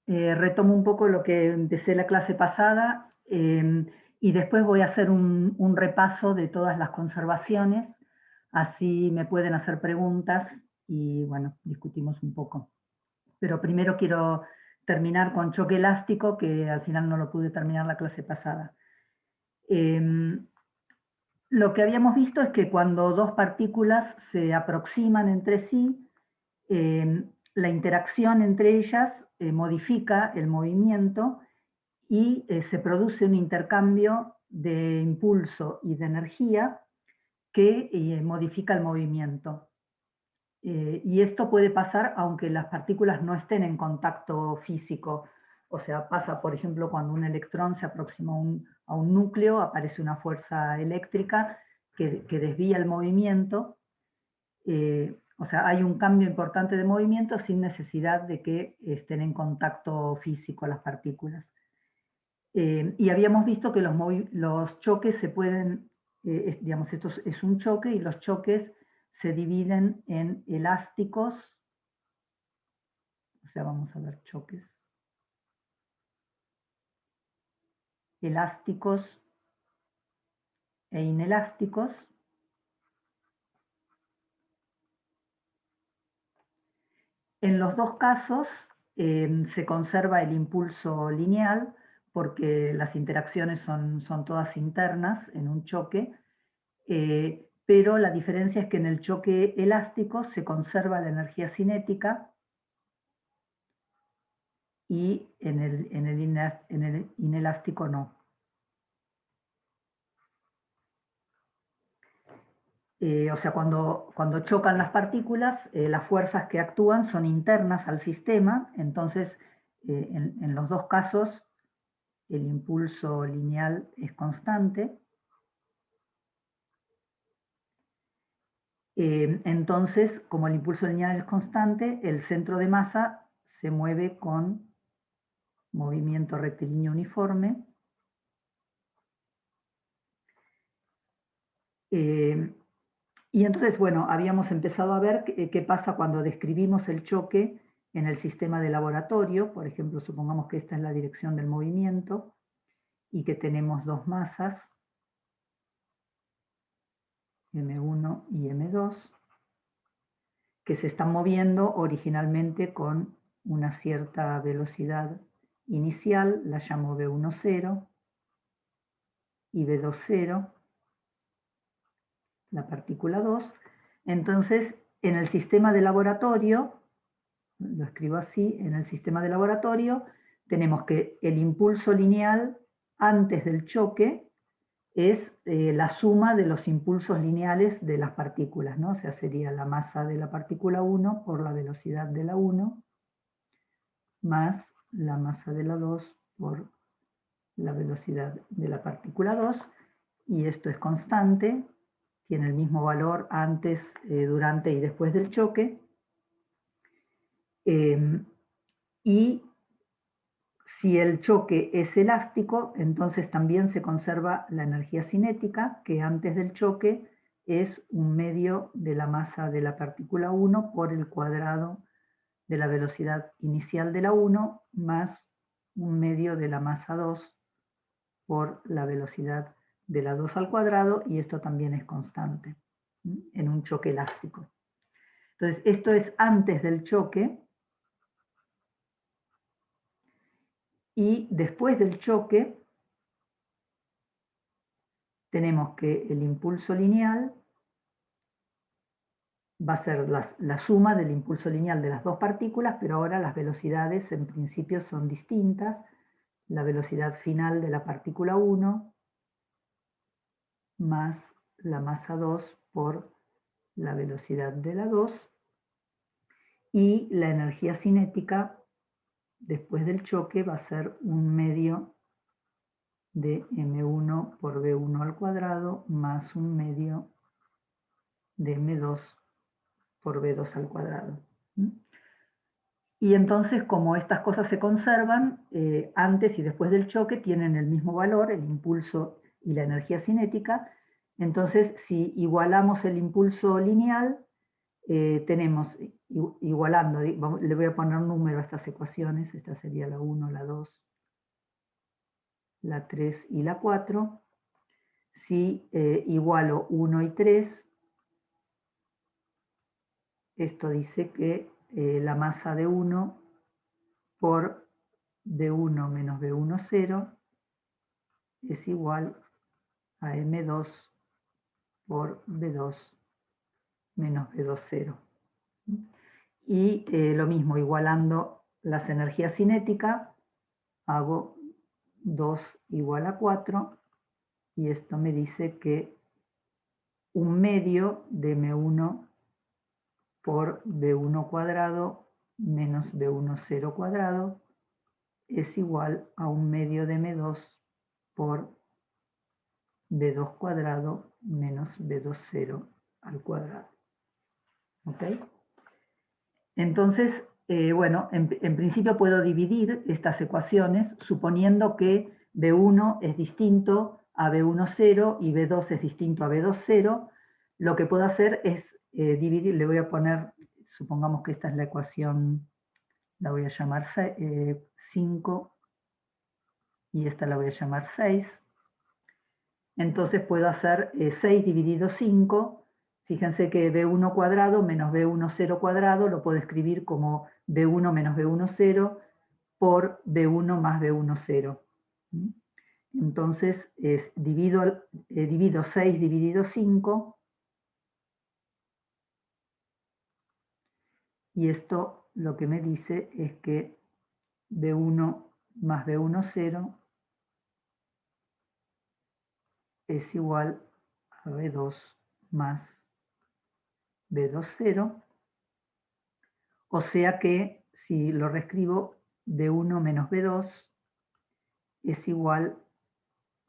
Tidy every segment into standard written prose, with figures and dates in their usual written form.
Retomo un poco lo que empecé la clase pasada y después voy a hacer un repaso de todas las conservaciones, así me pueden hacer preguntas y bueno, discutimos un poco. Pero primero quiero terminar con choque elástico, que al final no lo pude terminar la clase pasada. Lo que habíamos visto es que cuando dos partículas se aproximan entre sí, la interacción entre ellas modifica el movimiento y se produce un intercambio de impulso y de energía que modifica el movimiento. Y esto puede pasar aunque las partículas no estén en contacto físico. O sea, pasa, por ejemplo, cuando un electrón se aproxima a un núcleo, aparece una fuerza eléctrica que desvía el movimiento. O sea, hay un cambio importante de movimiento sin necesidad de que estén en contacto físico las partículas. Y habíamos visto que los choques se pueden, digamos, esto es un choque y los choques se dividen en elásticos, o sea, vamos a ver choques, elásticos e inelásticos. En los dos casos se conserva el impulso lineal porque las interacciones son todas internas en un choque, pero la diferencia es que en el choque elástico se conserva la energía cinética y en el inelástico no. O sea, cuando chocan las partículas, las fuerzas que actúan son internas al sistema, entonces en los dos casos el impulso lineal es constante. Entonces, como el impulso lineal es constante, el centro de masa se mueve con movimiento rectilíneo uniforme. Y entonces, bueno, habíamos empezado a ver qué pasa cuando describimos el choque en el sistema de laboratorio. Por ejemplo, supongamos que esta es la dirección del movimiento y que tenemos dos masas, M1 y M2, que se están moviendo originalmente con una cierta velocidad inicial, la llamo V10 y V20, la partícula 2. Entonces, en el sistema de laboratorio, lo escribo así, en el sistema de laboratorio tenemos que el impulso lineal antes del choque es la suma de los impulsos lineales de las partículas, ¿no? O sea, sería la masa de la partícula 1 por la velocidad de la 1 más la masa de la 2 por la velocidad de la partícula 2, y esto es constante, tiene el mismo valor antes, durante y después del choque. Y si el choque es elástico, entonces también se conserva la energía cinética, que antes del choque es un medio de la masa de la partícula 1 por el cuadrado de la velocidad inicial de la 1 más un medio de la masa 2 por la velocidad de la 2 al cuadrado, y esto también es constante en un choque elástico. Entonces, esto es antes del choque, y después del choque tenemos que el impulso lineal va a ser la suma del impulso lineal de las dos partículas, pero ahora las velocidades en principio son distintas. La velocidad final de la partícula 1 más la masa 2 por la velocidad de la 2, y la energía cinética después del choque va a ser un medio de m1 por v1 al cuadrado más un medio de m2 por v2 al cuadrado. Y entonces, como estas cosas se conservan, antes y después del choque tienen el mismo valor, el impulso y la energía cinética. Entonces, si igualamos el impulso lineal, tenemos igualando, le voy a poner un número a estas ecuaciones, esta sería la 1, la 2, la 3 y la 4. Si igualo 1 y 3, esto dice que la masa de 1 por B1 menos B1, 0 es igual a M2 por B2 menos B2, 0. Y lo mismo, igualando las energías cinéticas, hago 2 igual a 4, y esto me dice que 1/2 de M1 por B1 cuadrado menos B1, 0 cuadrado es igual a 1/2 de M2 por B2 cuadrado menos B2, 0 al cuadrado. ¿Ok? Entonces, bueno, en principio puedo dividir estas ecuaciones suponiendo que B1 es distinto a B1, 0 y B2 es distinto a B2, 0. Lo que puedo hacer es dividir, le voy a poner, supongamos que esta es la ecuación, la voy a llamar 5 y esta la voy a llamar 6. Entonces puedo hacer 6 dividido 5. Fíjense que B1 cuadrado menos B1, 0 cuadrado lo puedo escribir como B1 menos B1, 0 por B1 más B1, 0. Entonces divido 6 dividido 5, y esto lo que me dice es que B1 más B1, 0 es igual a B2 más B2, 0. O sea que, si lo reescribo, B1 menos B2 es igual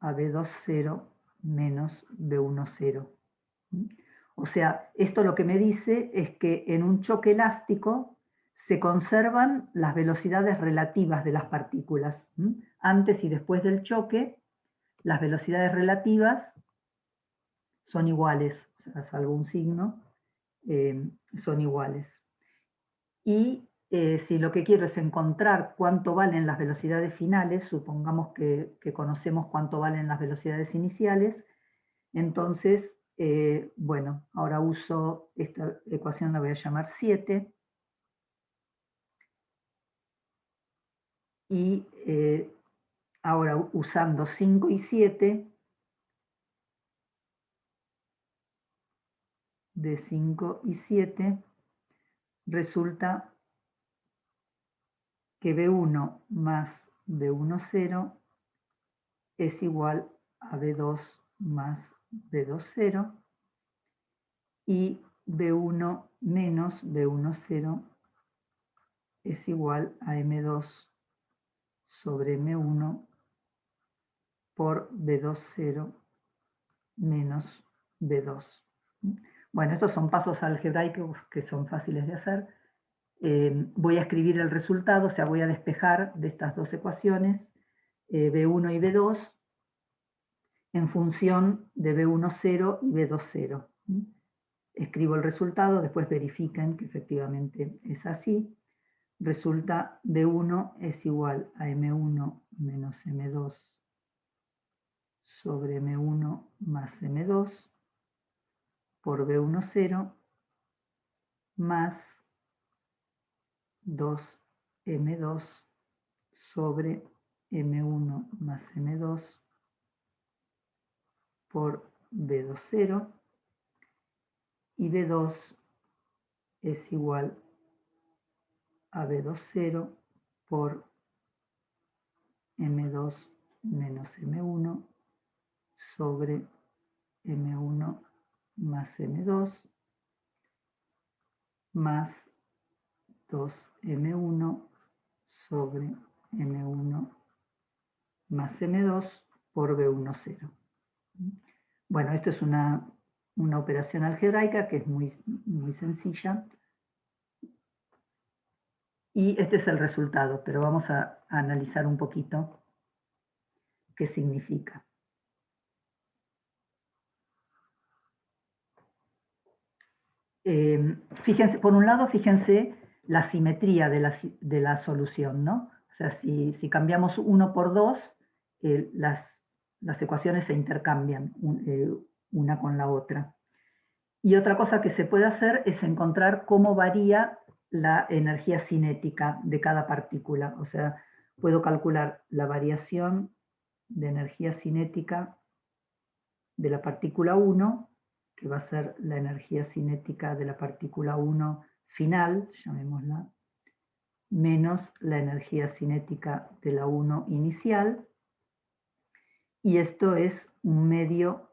a B2, 0 menos B1, 0. O sea, esto lo que me dice es que en un choque elástico se conservan las velocidades relativas de las partículas. Antes y después del choque, las velocidades relativas son iguales, o sea, salvo un signo, son iguales. Y si lo que quiero es encontrar cuánto valen las velocidades finales, supongamos que conocemos cuánto valen las velocidades iniciales, entonces, bueno, ahora uso esta ecuación, la voy a llamar 7, y ahora usando 5 y 7, de 5 y 7, resulta que B1 más B1, 0 es igual a B2 más B2, 0, y B1 menos B1, 0 es igual a M2 sobre M1 por B2, 0 menos B2. Bueno, estos son pasos algebraicos que son fáciles de hacer. Voy a escribir el resultado, o sea, voy a despejar de estas dos ecuaciones B1 y B2 en función de B1, 0 y B2, 0. Escribo el resultado, después verifiquen que efectivamente es así. Resulta B1 es igual a M1 menos M2 sobre M1 más M2 por B1, 0 más 2M2 sobre M1 más M2 por B2, 0, y B2 es igual a B2, 0 por M2 menos M1 sobre M1 más M2 más 2M1 sobre M1 más M2 por B1, 0. Bueno, esto es una operación algebraica que es muy, muy sencilla. Y este es el resultado, pero vamos a analizar un poquito qué significa. fíjense, por un lado, fíjense la simetría de la solución, ¿no? O sea, si cambiamos 1 por 2, las ecuaciones se intercambian una con la otra. Y otra cosa que se puede hacer es encontrar cómo varía la energía cinética de cada partícula. O sea, puedo calcular la variación de energía cinética de la partícula 1, que va a ser la energía cinética de la partícula 1 final, llamémosla, menos la energía cinética de la 1 inicial, y esto es un medio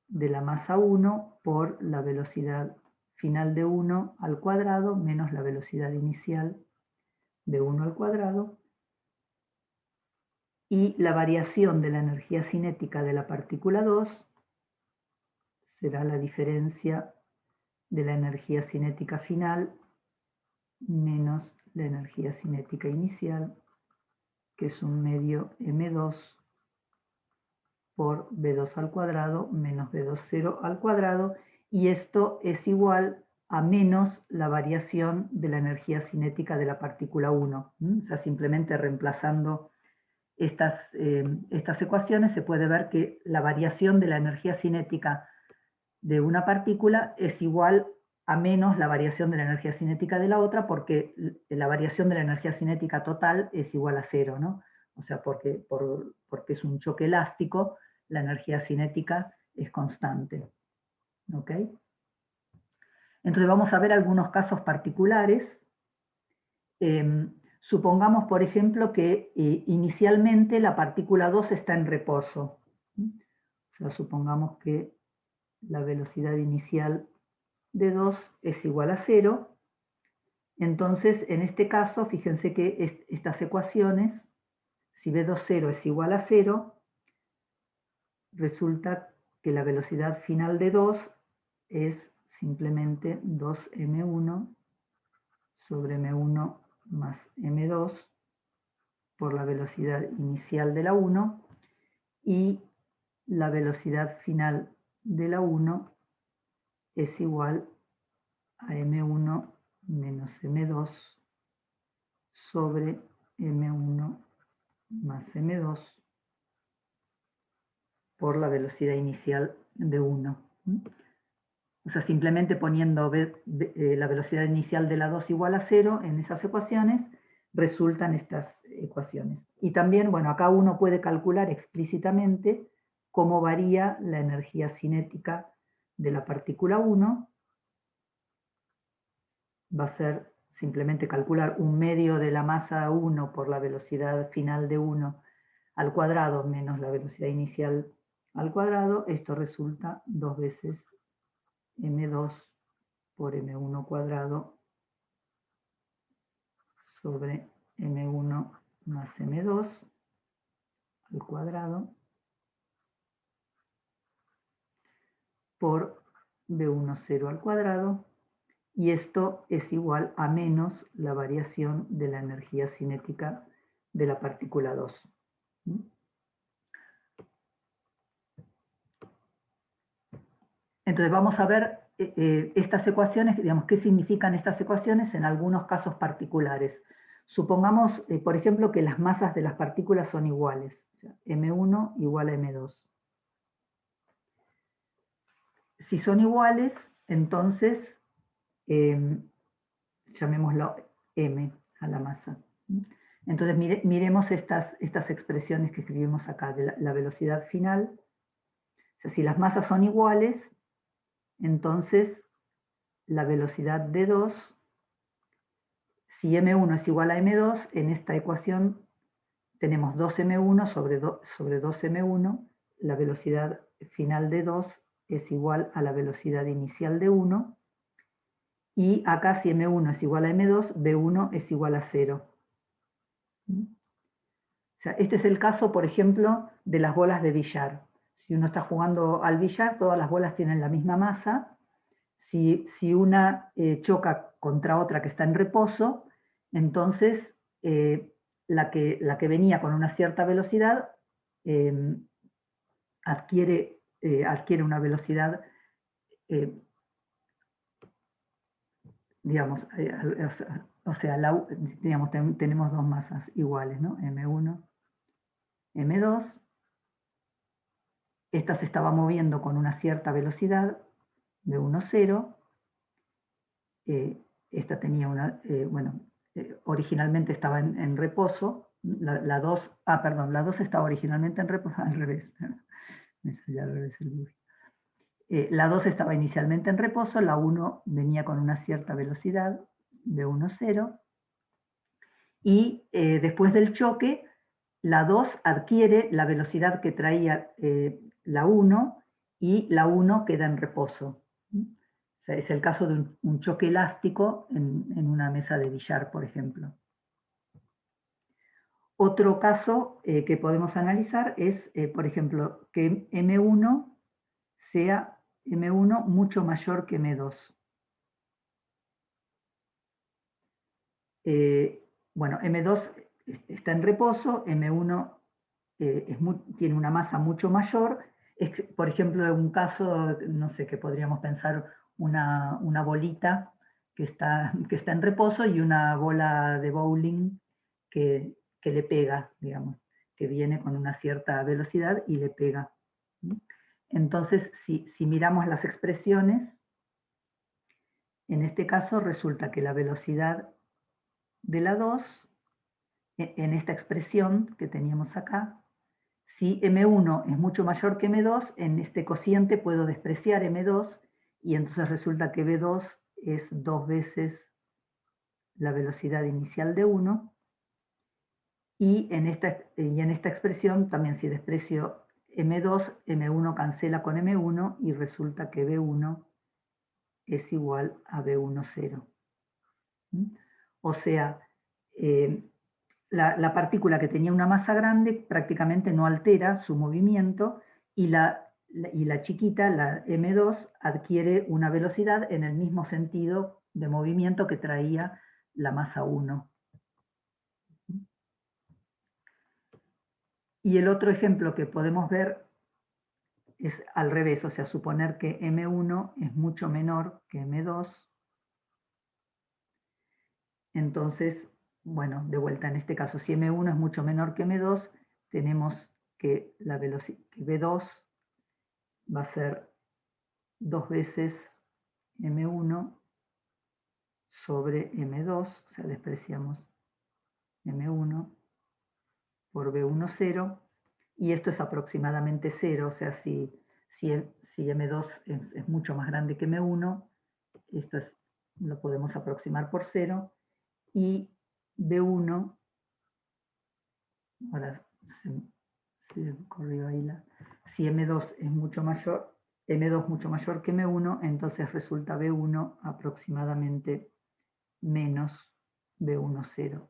de la masa 1 por la velocidad final de 1 al cuadrado menos la velocidad inicial de 1 al cuadrado, y la variación de la energía cinética de la partícula 2 será la diferencia de la energía cinética final menos la energía cinética inicial, que es un medio m2 por b2 al cuadrado menos b2 al cuadrado, y esto es igual a menos la variación de la energía cinética de la partícula 1. O sea, simplemente reemplazando estas ecuaciones se puede ver que la variación de la energía cinética de una partícula es igual a menos la variación de la energía cinética de la otra, porque la variación de la energía cinética total es igual a 0, ¿no? O sea, porque es un choque elástico, la energía cinética es constante. ¿Ok? Entonces vamos a ver algunos casos particulares. Supongamos, por ejemplo, que inicialmente la partícula 2 está en reposo. O sea, supongamos que la velocidad inicial de 2 es igual a 0. Entonces, en este caso, fíjense que estas ecuaciones, si B2,0 es igual a 0, resulta que la velocidad final de 2 es simplemente 2m1 sobre m1 más m2 por la velocidad inicial de la 1, y la velocidad final de la 1 es igual a m1 menos m2 sobre m1 más m2 por la velocidad inicial de 1. O sea, simplemente poniendo la velocidad inicial de la 2 igual a 0 en esas ecuaciones, resultan estas ecuaciones. Y también, bueno, acá uno puede calcular explícitamente cómo varía la energía cinética de la partícula 1. Va a ser simplemente calcular un medio de la masa 1 por la velocidad final de 1 al cuadrado menos la velocidad inicial al cuadrado. Esto resulta 2 veces m2 por m1 cuadrado sobre m1 más m2 al cuadrado por b10 al cuadrado, y esto es igual a menos la variación de la energía cinética de la partícula 2. Entonces vamos a ver estas ecuaciones, digamos, qué significan estas ecuaciones en algunos casos particulares. Supongamos, por ejemplo, que las masas de las partículas son iguales. O sea, m1 igual a m2. Si son iguales, entonces llamémoslo m a la masa. Entonces miremos estas expresiones que escribimos acá, de la velocidad final. O sea, si las masas son iguales, entonces la velocidad de 2, si m1 es igual a m2, en esta ecuación tenemos 2m1 sobre 2m1, la velocidad final de 2 es igual a la velocidad inicial de 1, y acá si m1 es igual a m2, b1 es igual a 0. O sea, este es el caso, por ejemplo, de las bolas de billar. Si uno está jugando al billar, todas las bolas tienen la misma masa. Si una choca contra otra que está en reposo, entonces la que venía con una cierta velocidad adquiere una velocidad digamos, o sea, digamos, tenemos dos masas iguales, ¿no? M1, M2. Esta se estaba moviendo con una cierta velocidad, de 1, 0. Esta tenía una, bueno, originalmente estaba en reposo. La 2, perdón, la 2 estaba originalmente en reposo, al revés. Me salió al revés el dibujo. La 2 estaba inicialmente en reposo, la 1 venía con una cierta velocidad, de 1, 0. Y después del choque, la 2 adquiere la velocidad que traía la 1 y la 1 queda en reposo. O sea, es el caso de un choque elástico en una mesa de billar, por ejemplo. Otro caso que podemos analizar es, por ejemplo, que M1 sea M1 mucho mayor que M2. Bueno, M2 está en reposo, M1 tiene una masa mucho mayor. Por ejemplo, en un caso, no sé, que podríamos pensar una bolita que está en reposo y una bola de bowling que le pega, digamos, que viene con una cierta velocidad y le pega. Entonces, si miramos las expresiones, en este caso resulta que la velocidad de la 2, en esta expresión que teníamos acá, si M1 es mucho mayor que M2, en este cociente puedo despreciar M2 y entonces resulta que B2 es 2 veces la velocidad inicial de 1. Y en esta expresión también, si desprecio M2, M1 cancela con M1 y resulta que B1 es igual a B1, 0. O sea, la partícula que tenía una masa grande prácticamente no altera su movimiento y la chiquita, la M2, adquiere una velocidad en el mismo sentido de movimiento que traía la masa 1. Y el otro ejemplo que podemos ver es al revés, o sea, suponer que M1 es mucho menor que M2. Entonces, bueno, de vuelta en este caso, si M1 es mucho menor que M2, tenemos que la velocidad B2 va a ser 2 veces M1 sobre M2, o sea, despreciamos M1 por B1, 0, y esto es aproximadamente 0, o sea, si M2 es mucho más grande que M1, esto lo podemos aproximar por 0, y B1, ahora se corrió ahí si M2 es mucho mayor, M2 mucho mayor que M1, entonces resulta B1 aproximadamente menos B1, 0.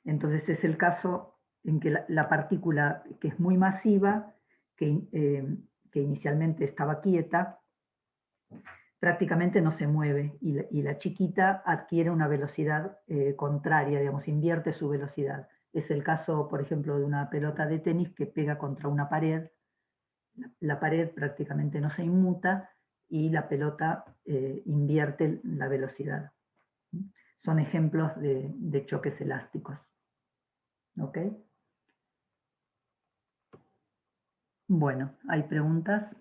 Entonces es el caso en que la partícula que es muy masiva, que inicialmente estaba quieta, prácticamente no se mueve y la chiquita adquiere una velocidad contraria, digamos, invierte su velocidad. Es el caso, por ejemplo, de una pelota de tenis que pega contra una pared. La pared prácticamente no se inmuta y la pelota invierte la velocidad. Son ejemplos de choques elásticos. ¿Ok? Bueno, ¿hay preguntas?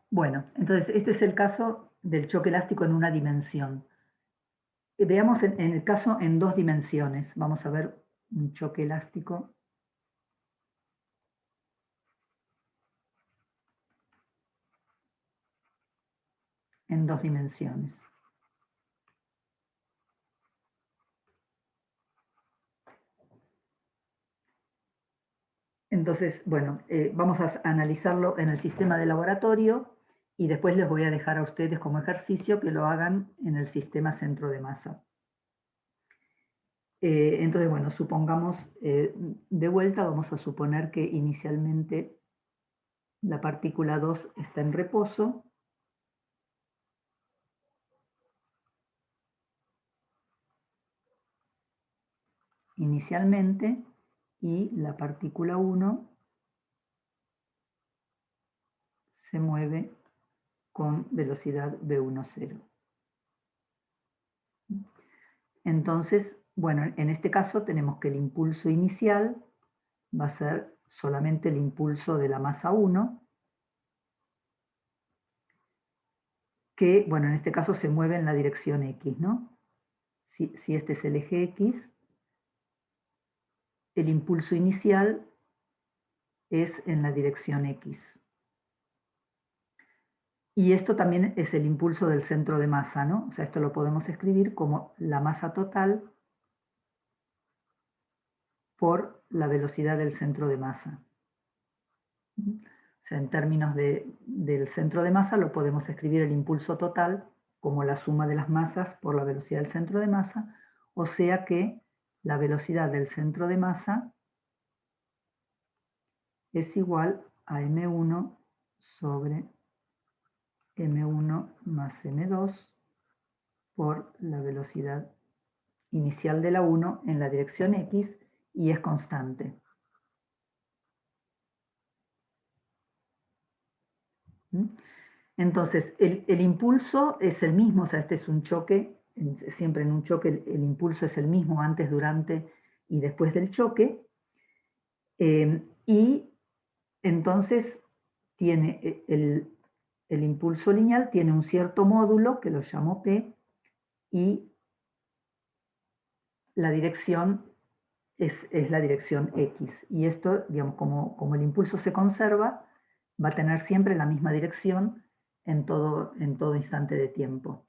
Bueno, entonces este es el caso del choque elástico en una dimensión. Veamos en el caso en dos dimensiones. Vamos a ver un choque elástico en dos dimensiones. Entonces, bueno, vamos a analizarlo en el sistema de laboratorio y después les voy a dejar a ustedes como ejercicio que lo hagan en el sistema centro de masa. Entonces, bueno, supongamos, de vuelta vamos a suponer que inicialmente la partícula 2 está en reposo. Inicialmente, y la partícula 1 se mueve con velocidad v1,0. Entonces, bueno, en este caso tenemos que el impulso inicial va a ser solamente el impulso de la masa 1, que, bueno, en este caso se mueve en la dirección X, ¿no? Si este es el eje X, el impulso inicial es en la dirección X. Y esto también es el impulso del centro de masa, ¿no? O sea, esto lo podemos escribir como la masa total por la velocidad del centro de masa. O sea, en términos del centro de masa lo podemos escribir el impulso total como la suma de las masas por la velocidad del centro de masa, o sea que la velocidad del centro de masa es igual a m1 sobre m1 más m2 por la velocidad inicial de la 1 en la dirección X y es constante. Entonces, el impulso es el mismo, o sea, este es un choque, siempre en un choque el impulso es el mismo antes, durante y después del choque, y entonces tiene el impulso lineal tiene un cierto módulo, que lo llamo P, y la dirección es la dirección X. Y esto, digamos, como el impulso se conserva, va a tener siempre la misma dirección en todo instante de tiempo.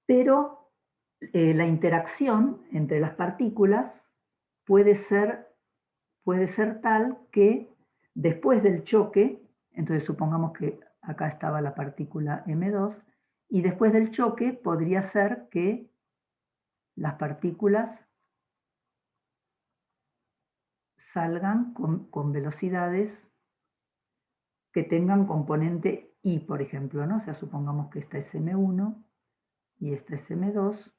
Pero la interacción entre las partículas puede ser tal que después del choque, entonces supongamos que acá estaba la partícula M2, y después del choque podría ser que las partículas salgan con velocidades que tengan componente I, por ejemplo, ¿no? O sea, supongamos que esta es M1 y esta es M2.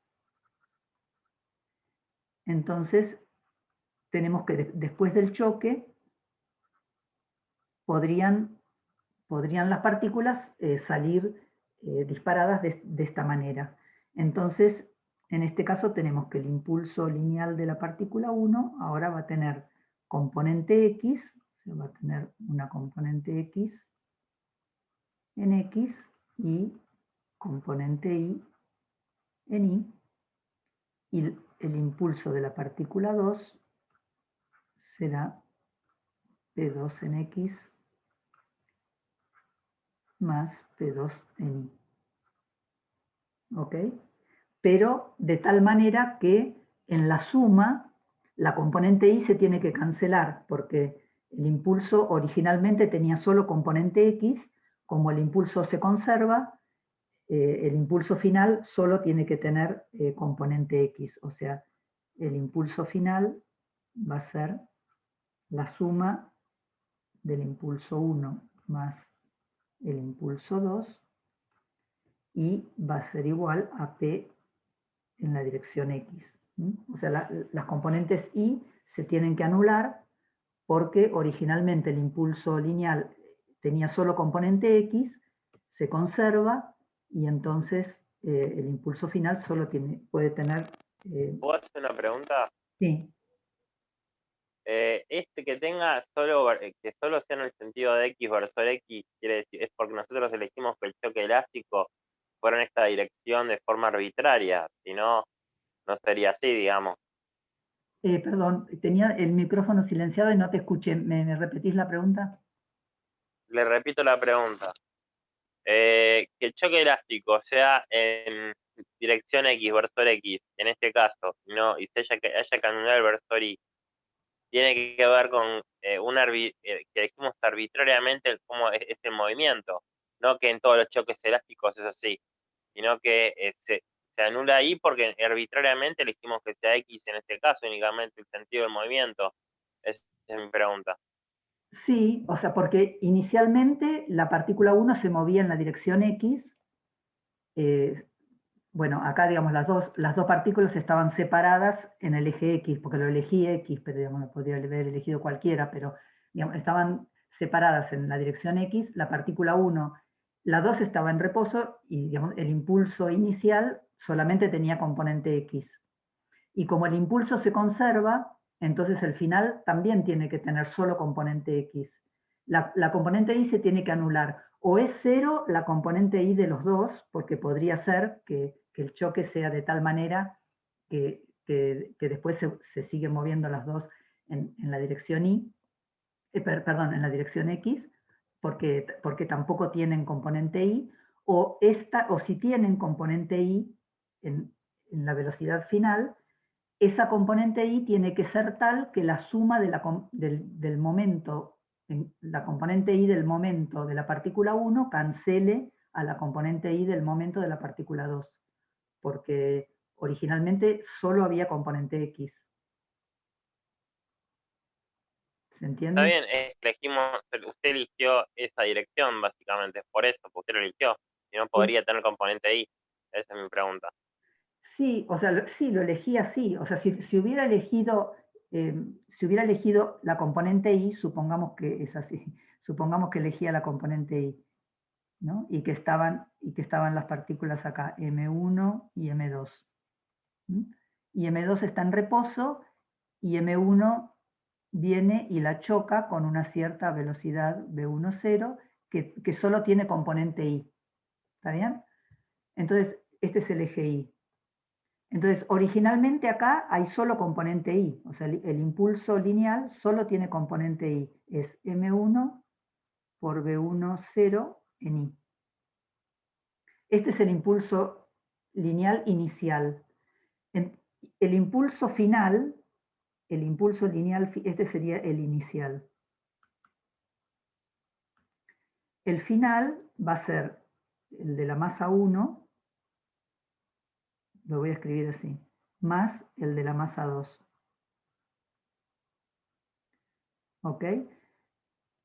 Entonces, tenemos que después del choque podrían las partículas salir disparadas de esta manera. Entonces, en este caso tenemos que el impulso lineal de la partícula 1 ahora va a tener componente X, o sea, va a tener una componente X en X y componente Y en Y, y el impulso de la partícula 2 será P2 en X más P2 en Y. ¿Ok? Pero de tal manera que en la suma la componente Y se tiene que cancelar, porque el impulso originalmente tenía solo componente X, como el impulso se conserva, el impulso final solo tiene que tener componente X, o sea, el impulso final va a ser la suma del impulso 1 más el impulso 2 y va a ser igual a P en la dirección X. O sea, las componentes Y se tienen que anular porque originalmente el impulso lineal tenía solo componente X, se conserva y entonces el impulso final solo puede tener... ¿Puedo hacer una pregunta? Sí. Que tenga solo, que solo sea en el sentido de X versor X, quiere decir, es porque nosotros elegimos que el choque elástico fuera en esta dirección de forma arbitraria, si no, no sería así, digamos. Perdón, tenía el micrófono silenciado y no te escuché. ¿Me repetís la pregunta? Le repito la pregunta. Que el choque elástico sea en dirección X versor X, en este caso, no, y se haya que anular el versor Y, tiene que ver con que dijimos arbitrariamente cómo es el movimiento, no que en todos los choques elásticos es así, sino que se anula ahí porque arbitrariamente elegimos que sea X en este caso, únicamente el sentido del movimiento. Esa es mi pregunta. Sí, o sea, porque inicialmente la partícula 1 se movía en la dirección X. Bueno, acá, digamos, las dos partículas estaban separadas en el eje X, porque lo elegí X, pero digamos, lo podría haber elegido cualquiera, pero digamos, estaban separadas en la dirección X, la partícula 1, la 2 estaba en reposo y digamos, el impulso inicial solamente tenía componente X. Y como el impulso se conserva, entonces el final también tiene que tener solo componente X. La componente Y se tiene que anular. O es cero la componente Y de los dos, porque podría ser que el choque sea de tal manera que después se siguen moviendo las dos en la dirección Y, perdón, en la dirección X, porque tampoco tienen componente Y, o si tienen componente Y en la velocidad final, esa componente Y tiene que ser tal que la suma del momento, la componente Y del momento de la partícula 1 cancele a la componente Y del momento de la partícula 2, porque originalmente solo había componente X. ¿Se entiende? Está bien, usted eligió esa dirección, básicamente, por eso, porque usted lo eligió. Y no podría tener componente I. Esa es mi pregunta. Sí, o sea, sí, lo elegí así. O sea, si hubiera elegido la componente Y, supongamos que es así, supongamos que elegía la componente Y, ¿no? Y que estaban las partículas acá, M1 y M2. ¿Mm? Y M2 está en reposo y M1 viene y la choca con una cierta velocidad V10, que solo tiene componente I. ¿Está bien? Entonces, este es el eje Y. Entonces, originalmente acá hay solo componente I, o sea, el impulso lineal solo tiene componente I, es M1 por V10 en I. Este es el impulso lineal inicial. El impulso final, el impulso lineal, este sería el inicial. El final va a ser el de la masa 1, lo voy a escribir así, más el de la masa 2. ¿Ok?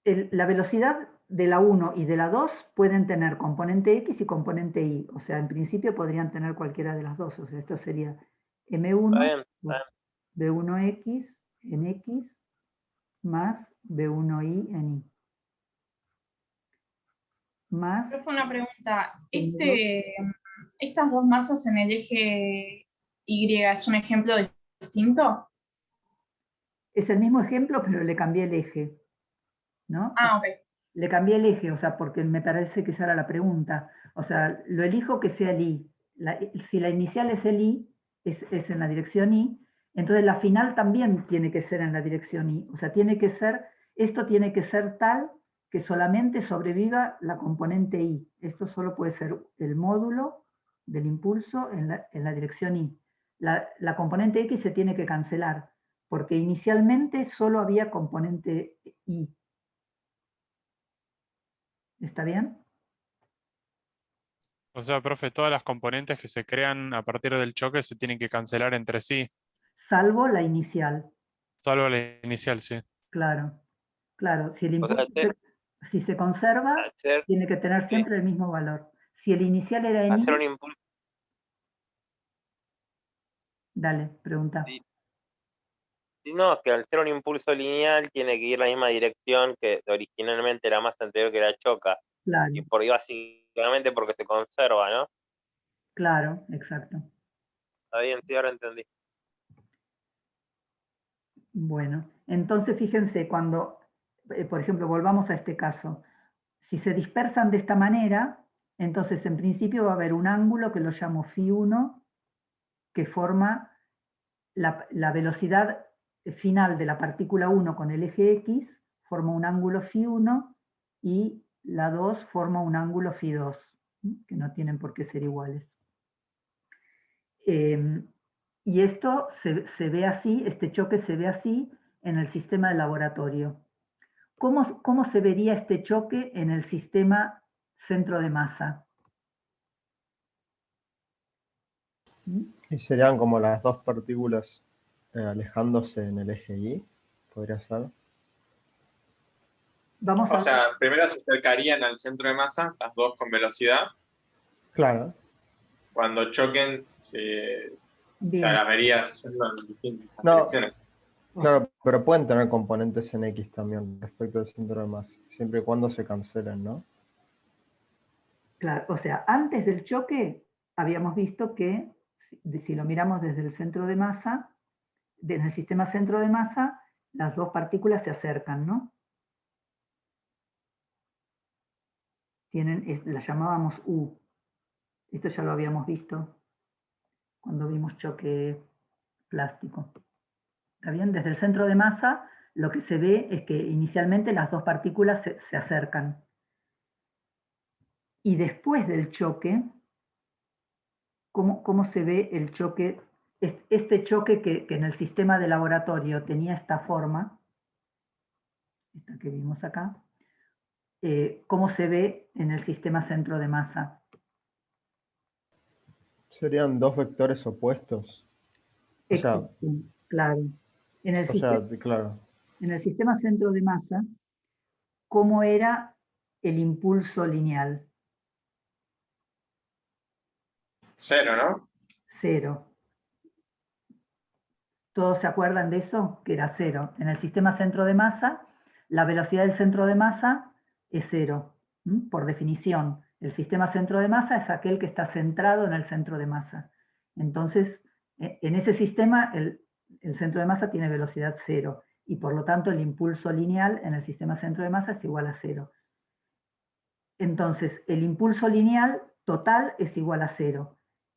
La velocidad de la 1 y de la 2 pueden tener componente X y componente Y. O sea, en principio podrían tener cualquiera de las dos. O sea, esto sería M1 B1X en X más B1Y en Y. Más... Profe, una pregunta. ¿Estas dos masas en el eje Y es un ejemplo distinto? Es el mismo ejemplo, pero le cambié el eje, ¿no? Ah, ok. Le cambié el eje, o sea, porque me parece que esa era la pregunta. O sea, lo elijo que sea el I. Si la inicial es el I, es en la dirección I, entonces la final también tiene que ser en la dirección I. O sea, esto tiene que ser tal que solamente sobreviva la componente I. Esto solo puede ser el módulo del impulso en la dirección I. La componente X se tiene que cancelar, porque inicialmente solo había componente I. ¿Está bien? O sea, profe, todas las componentes que se crean a partir del choque se tienen que cancelar entre sí, Salvo la inicial. salvo la inicial, sí. Claro, claro. Si el O sea, impulso si se conserva, hacer, tiene que tener sí, siempre el mismo valor. Si el inicial era en hacer un I, impulso. dale, pregunta. Sí, sí, no, que al ser un impulso lineal tiene que ir la misma dirección que originalmente la masa anterior que la choca. Claro, Y básicamente porque se conserva, ¿no? claro, exacto. Está bien, sí, ahora entendí. Bueno, entonces fíjense, cuando, por ejemplo, volvamos a este caso, si se dispersan de esta manera, entonces en principio va a haber un ángulo que lo llamo φ1, que forma la velocidad final de la partícula 1 con el eje X, forma un ángulo φ1 y la 2 forma un ángulo φ2, que no tienen por qué ser iguales. Y esto se ve así, este choque se ve así en el sistema de laboratorio. ¿Cómo se vería este choque en el sistema centro de masa? Y serían como las dos partículas alejándose en el eje Y, podría ser. Vamos O sea, primero se acercarían al centro de masa, las dos con velocidad. Claro. Cuando choquen, las verías yendo en distintas direcciones. Claro, pero pueden tener componentes en X también respecto al centro de masa. siempre y cuando se cancelen, ¿no? Claro, o sea, antes del choque habíamos visto que si lo miramos desde el centro de masa, desde el sistema centro de masa, las dos partículas se acercan, ¿no? La llamábamos U. Esto ya lo habíamos visto cuando vimos choque plástico. ¿Está bien? Desde el centro de masa lo que se ve es que inicialmente las dos partículas se acercan. Y después del choque, ¿cómo se ve el choque? Este choque que en el sistema de laboratorio tenía esta forma, esta que vimos acá, ¿cómo se ve en el sistema centro de masa? Serían dos vectores opuestos. O sea, Exacto, claro. En el claro. En el sistema centro de masa, ¿cómo era el impulso lineal? 0, ¿no? 0. ¿Todos se acuerdan de eso? Que era 0. En el sistema centro de masa, la velocidad del centro de masa es 0. Por definición, el sistema centro de masa es aquel que está centrado en el centro de masa. Entonces, en ese sistema, el centro de masa tiene velocidad 0. Y por lo tanto, el impulso lineal en el sistema centro de masa es igual a 0. Entonces, el impulso lineal total es igual a 0.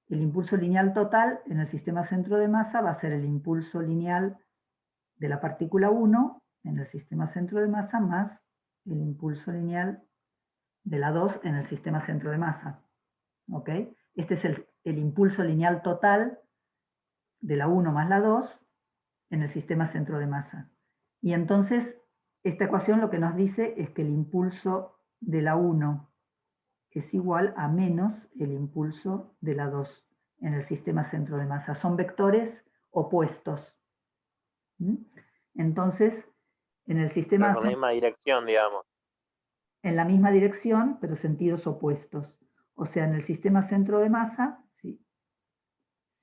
El impulso lineal total en el sistema centro de masa va a ser el impulso lineal de la partícula 1 en el sistema centro de masa más el impulso lineal de la 2 en el sistema centro de masa. ¿Ok? Este es el impulso lineal total de la 1 más la 2 en el sistema centro de masa. Y entonces, esta ecuación lo que nos dice es que el impulso de la 1 es igual a menos el impulso de la 2 en el sistema centro de masa. Son vectores opuestos. Entonces, en el sistema... Con la misma dirección, digamos. En la misma dirección, pero sentidos opuestos. O sea, en el sistema centro de masa, sí,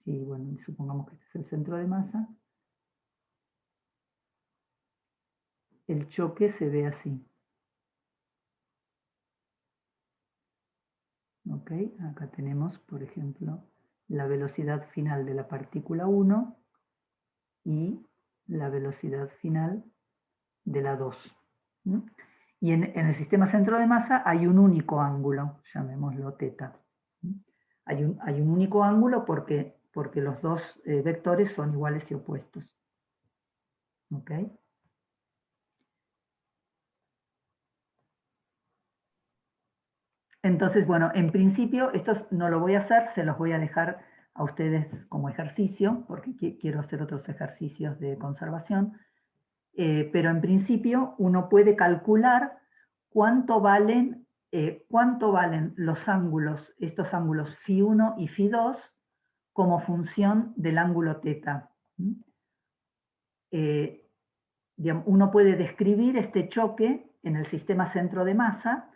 bueno, supongamos que este es el centro de masa, el choque se ve así. ¿Ok? Acá tenemos, por ejemplo, la velocidad final de la partícula 1 y la velocidad final de la 2. Y en el sistema centro de masa hay un único ángulo, llamémoslo θ. Hay un único ángulo porque los dos vectores son iguales y opuestos. ¿Ok? Entonces, bueno, en principio, esto no lo voy a hacer, se los voy a dejar a ustedes como ejercicio, porque quiero hacer otros ejercicios de conservación. Pero en principio uno puede calcular cuánto valen los ángulos, estos ángulos φ1 y φ2 como función del ángulo θ. Uno puede describir este choque en el sistema centro de masa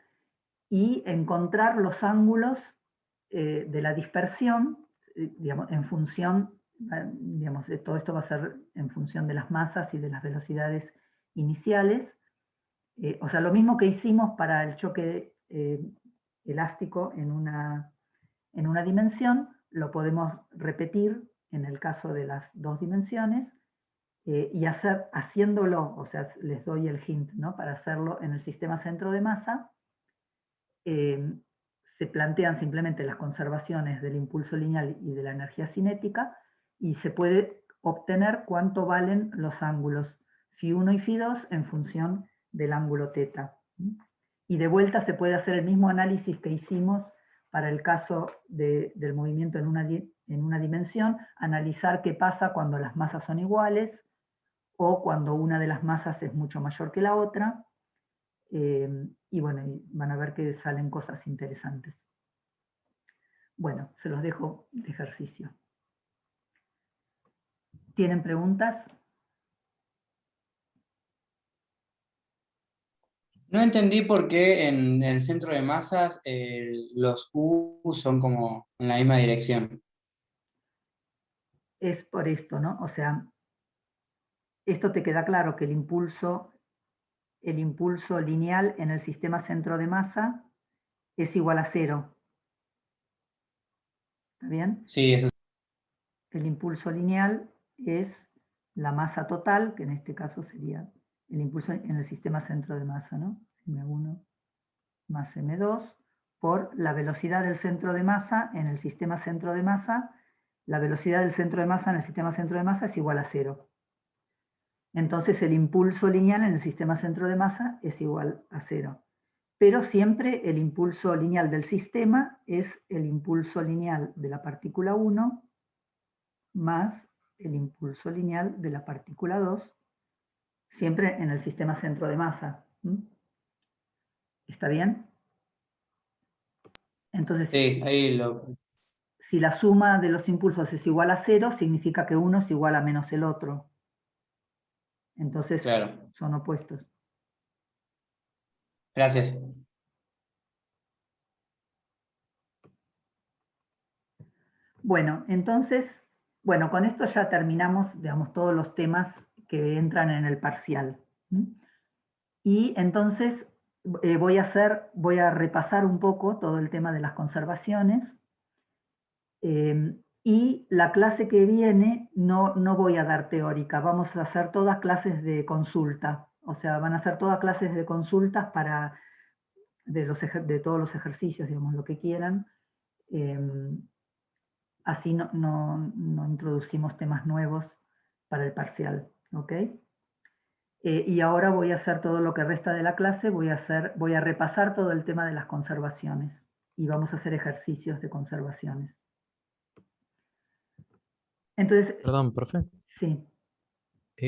y encontrar los ángulos de la dispersión, en función, de todo esto va a ser en función de las masas y de las velocidades iniciales. O sea, lo mismo que hicimos para el choque elástico en una dimensión, lo podemos repetir en el caso de las dos dimensiones, y haciéndolo, o sea, les doy el hint, ¿no? Para hacerlo en el sistema centro de masa, se plantean simplemente las conservaciones del impulso lineal y de la energía cinética, y se puede obtener cuánto valen los ángulos φ1 y φ2 en función del ángulo θ. Y de vuelta se puede hacer el mismo análisis que hicimos para el caso del movimiento en una dimensión, analizar qué pasa cuando las masas son iguales, o cuando una de las masas es mucho mayor que la otra, y bueno, van a ver que salen cosas interesantes. Bueno, se los dejo de ejercicio. ¿Tienen preguntas? No entendí por qué en el centro de masas los U son como en la misma dirección. Es por esto, ¿no? O sea, esto te queda claro que el impulso el impulso lineal en el sistema centro de masa es igual a 0. ¿Está bien? Sí, eso El impulso lineal es la masa total, que en este caso sería el impulso en el sistema centro de masa, ¿no? M1 más M2, por la velocidad del centro de masa en el sistema centro de masa. La velocidad del centro de masa en el sistema centro de masa es igual a 0. Entonces el impulso lineal en el sistema centro de masa es igual a 0. Pero siempre el impulso lineal del sistema es el impulso lineal de la partícula 1 más el impulso lineal de la partícula 2, siempre en el sistema centro de masa. ¿Está bien? Entonces, sí, ahí lo... si la suma de los impulsos es igual a 0, significa que uno es igual a menos el otro. Entonces, Claro. son opuestos. Gracias. Bueno, entonces, bueno, con esto ya terminamos, digamos, todos los temas que entran en el parcial. Y entonces voy a repasar un poco todo el tema de las conservaciones. Y la clase que viene no voy a dar teórica, vamos a hacer todas clases de consulta. O sea, van a ser todas clases de consultas de todos los ejercicios, digamos, lo que quieran. Así no introducimos temas nuevos para el parcial, ¿ok? Y ahora voy a hacer todo lo que resta de la clase, voy a repasar todo el tema de las conservaciones y vamos a hacer ejercicios de conservaciones. Entonces, Perdón, profe. sí,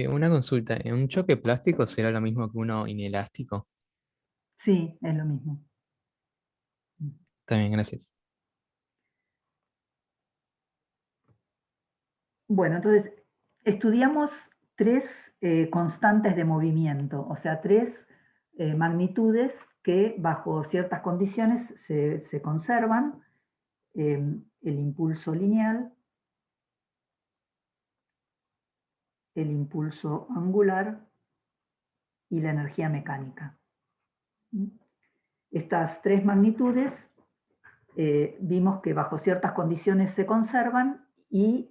Una consulta. ¿En un choque plástico será lo mismo que uno inelástico? sí, es lo mismo. También, gracias. Bueno, entonces, estudiamos tres constantes de movimiento, o sea, tres magnitudes que bajo ciertas condiciones se conservan. El impulso lineal, el impulso angular y la energía mecánica. Estas tres magnitudes vimos que bajo ciertas condiciones se conservan y,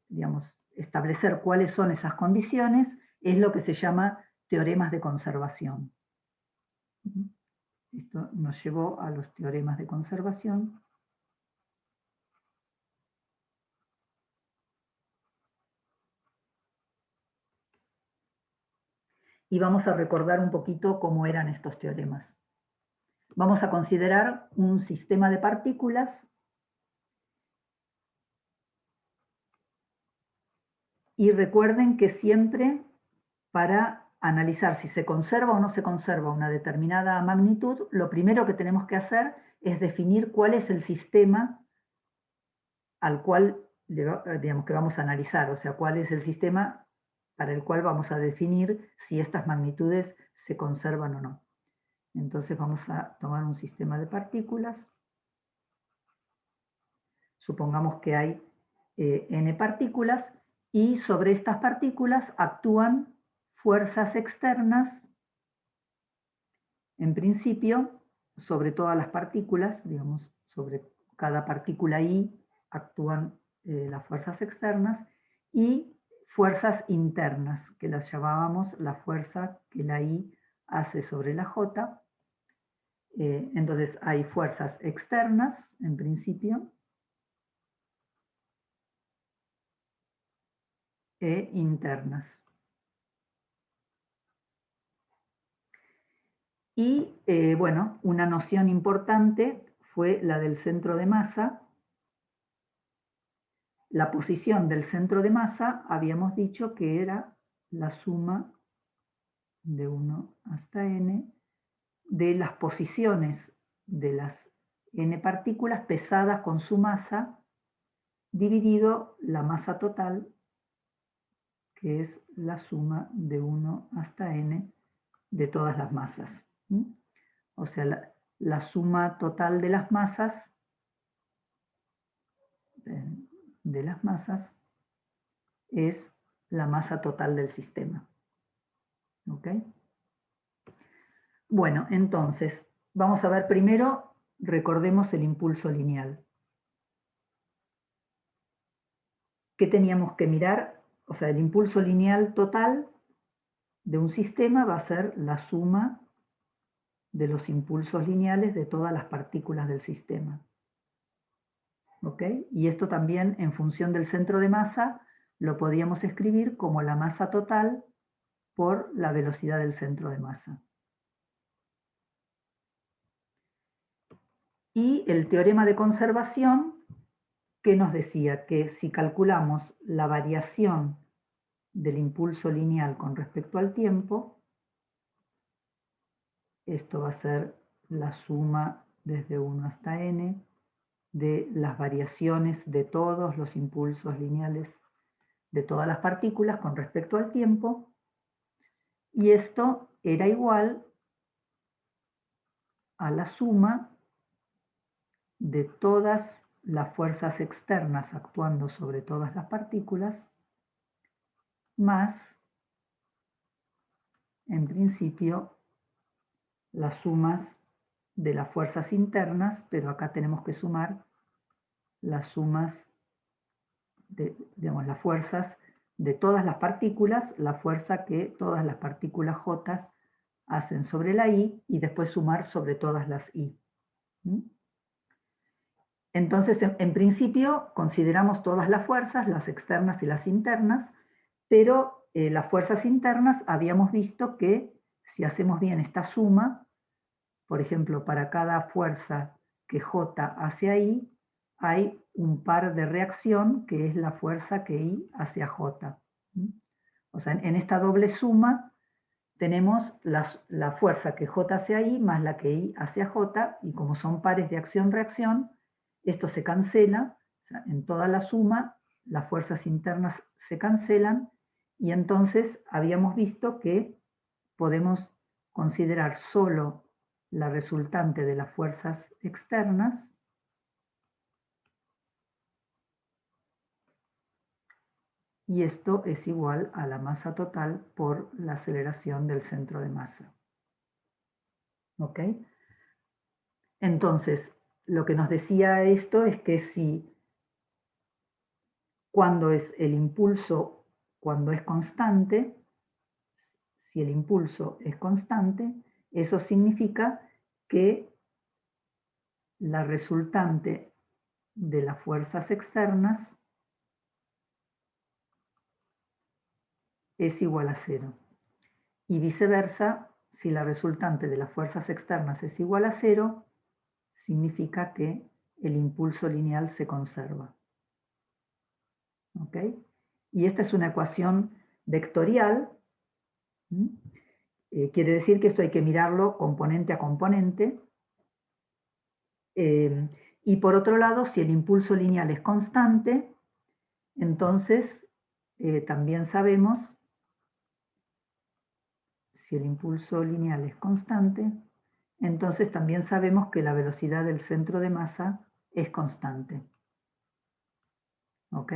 digamos, establecer cuáles son esas condiciones es lo que se llama teoremas de conservación. Esto nos llevó a los teoremas de conservación. Y vamos a recordar un poquito cómo eran estos teoremas. Vamos a considerar un sistema de partículas y recuerden que siempre para analizar si se conserva o no se conserva una determinada magnitud, lo primero que tenemos que hacer es definir cuál es el sistema al cual, digamos, que vamos a analizar, o sea, cuál es el sistema para el cual vamos a definir si estas magnitudes se conservan o no. Entonces vamos a tomar un sistema de partículas. Supongamos que hay n partículas y sobre estas partículas actúan fuerzas externas, en principio, sobre todas las partículas, digamos, sobre cada partícula I actúan las fuerzas externas y fuerzas internas, que las llamábamos la fuerza que la I hace sobre la J. Entonces hay fuerzas externas, en principio, e internas. Y bueno, una noción importante fue la del centro de masa. La posición del centro de masa habíamos dicho que era la suma de 1 hasta n de las posiciones de las n partículas pesadas con su masa dividido la masa total, que es la suma de 1 hasta n de todas las masas. O sea, la suma total de las masas es la masa total del sistema. ¿Ok? Bueno, entonces, vamos a ver primero, recordemos el impulso lineal. ¿Qué teníamos que mirar? O sea, el impulso lineal total de un sistema va a ser la suma de los impulsos lineales de todas las partículas del sistema. ¿Ok? Y esto también, en función del centro de masa, lo podíamos escribir como la masa total por la velocidad del centro de masa. Y el teorema de conservación, que nos decía que si calculamos la variación del impulso lineal con respecto al tiempo, esto va a ser la suma desde 1 hasta n de las variaciones de todos los impulsos lineales de todas las partículas con respecto al tiempo, y esto era igual a la suma de todas las fuerzas externas actuando sobre todas las partículas, más, en principio, las sumas de las fuerzas internas, pero acá tenemos que sumar las sumas de, digamos, las fuerzas de todas las partículas, la fuerza que todas las partículas J hacen sobre la I, y después sumar sobre todas las I. ¿Mm? Entonces, en principio, consideramos todas las fuerzas, las externas y las internas, pero las fuerzas internas habíamos visto que si hacemos bien esta suma, por ejemplo, para cada fuerza que J hace a I, hay un par de reacción que es la fuerza que I hace a J. O sea, en esta doble suma tenemos la fuerza que J hace a I más la que I hace a J, y como son pares de acción-reacción, esto se cancela, o sea, en toda la suma las fuerzas internas se cancelan, y entonces habíamos visto que podemos considerar solo la resultante de las fuerzas externas, y esto es igual a la masa total por la aceleración del centro de masa. ¿Ok? Entonces, lo que nos decía esto es que si cuando es el impulso, cuando es constante, si el impulso es constante, eso significa que la resultante de las fuerzas externas es igual a 0. Y viceversa, si la resultante de las fuerzas externas es igual a 0, significa que el impulso lineal se conserva. ¿Ok? Y esta es una ecuación vectorial. Quiere decir que esto hay que mirarlo componente a componente. Y por otro lado, si el impulso lineal es constante, entonces también sabemos, si el impulso lineal es constante, entonces también sabemos que la velocidad del centro de masa es constante. ¿Ok?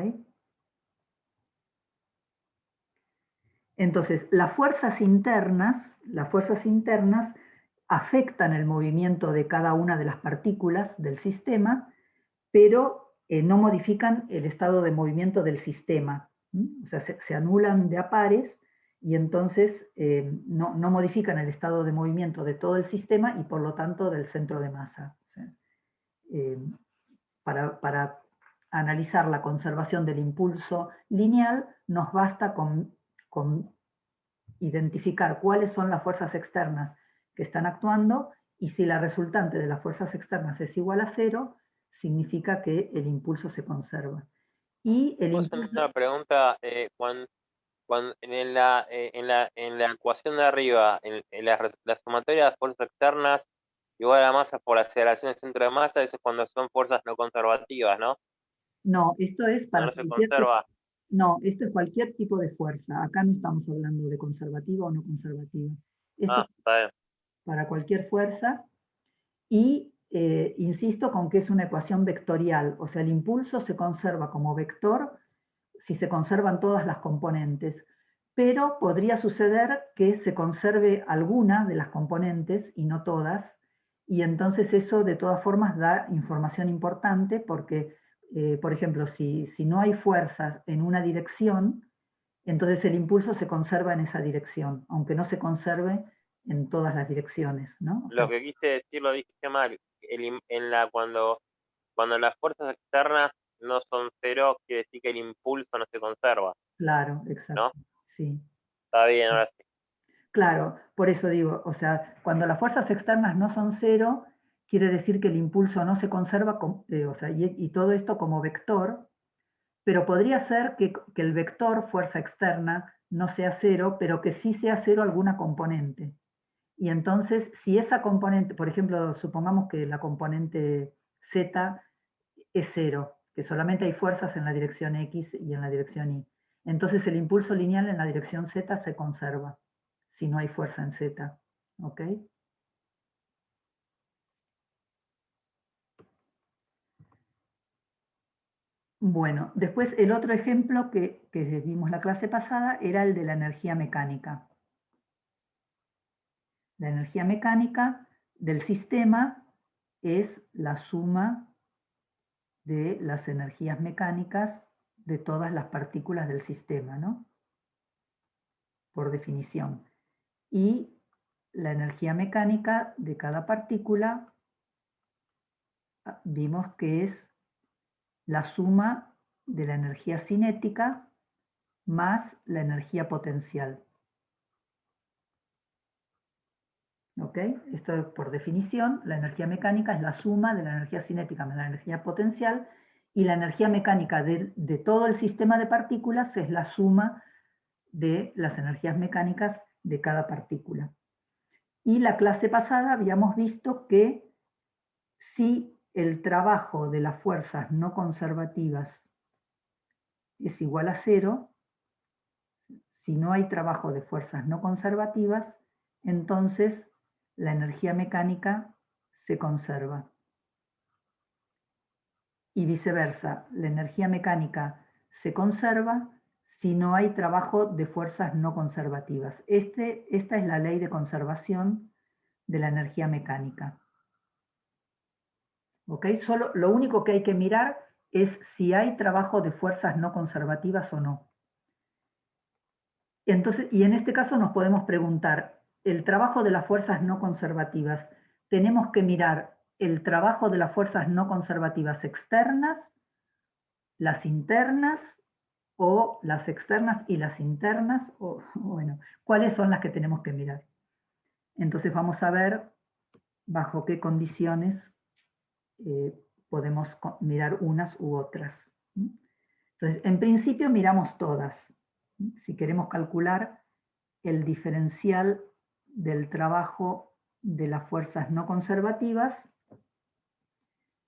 Entonces, las fuerzas internas afectan el movimiento de cada una de las partículas del sistema, pero no modifican el estado de movimiento del sistema. O sea, se anulan de a pares, y entonces no modifican el estado de movimiento de todo el sistema y por lo tanto del centro de masa. O sea, para analizar la conservación del impulso lineal, nos basta con identificar cuáles son las fuerzas externas que están actuando, y si la resultante de las fuerzas externas es igual a 0, significa que el impulso se conserva. Y el impulso... Una pregunta, en la ecuación de arriba, en la sumatoria de fuerzas externas igual a la masa por aceleración del centro de masa, eso es cuando son fuerzas no conservativas, ¿no? No, esto es para No se conserva. No, esto es cualquier tipo de fuerza. Acá no estamos hablando de conservativa o no conservativa. Esto Está bien. es para cualquier fuerza, y insisto con que es una ecuación vectorial. O sea, el impulso se conserva como vector si se conservan todas las componentes. pero podría suceder que se conserve alguna de las componentes y no todas, y entonces eso de todas formas da información importante porque, por ejemplo, si no hay fuerzas en una dirección, entonces el impulso se conserva en esa dirección, aunque no se conserve en todas las direcciones, ¿no? O Lo sea, que quise decir lo dije mal. Cuando las fuerzas externas no son cero, quiere decir que el impulso no se conserva, claro, ¿no? exacto, sí. Está bien, ahora sí. Claro, por eso digo, o sea, cuando las fuerzas externas no son cero, quiere decir que el impulso no se conserva, o sea, y todo esto como vector, pero podría ser que el vector fuerza externa no sea cero, pero que sí sea cero alguna componente. Y entonces, si esa componente, por ejemplo, supongamos que la componente z es cero, que solamente hay fuerzas en la dirección x y en la dirección y, entonces el impulso lineal en la dirección z se conserva, si no hay fuerza en z. ¿Ok? Bueno, después el otro ejemplo que vimos la clase pasada era el de la energía mecánica. La energía mecánica del sistema es la suma de las energías mecánicas de todas las partículas del sistema, ¿no? Por definición. Y la energía mecánica de cada partícula vimos que es la suma de la energía cinética más la energía potencial. ¿Ok? Esto es por definición, la energía mecánica es la suma de la energía cinética más la energía potencial, y la energía mecánica de todo el sistema de partículas es la suma de las energías mecánicas de cada partícula. Y la clase pasada habíamos visto que si el trabajo de las fuerzas no conservativas es igual a cero, si no hay trabajo de fuerzas no conservativas, entonces la energía mecánica se conserva. Y viceversa, la energía mecánica se conserva si no hay trabajo de fuerzas no conservativas. Esta es la ley de conservación de la energía mecánica. ¿Ok? Solo, lo único que hay que mirar es si hay trabajo de fuerzas no conservativas o no. Entonces, y en este caso nos podemos preguntar, el trabajo de las fuerzas no conservativas, ¿tenemos que mirar el trabajo de las fuerzas no conservativas externas, las internas, o las externas y las internas? O, bueno, ¿cuáles son las que tenemos que mirar? Entonces vamos a ver bajo qué condiciones podemos mirar unas u otras. Entonces, en principio miramos todas. Si queremos calcular el diferencial del trabajo de las fuerzas no conservativas,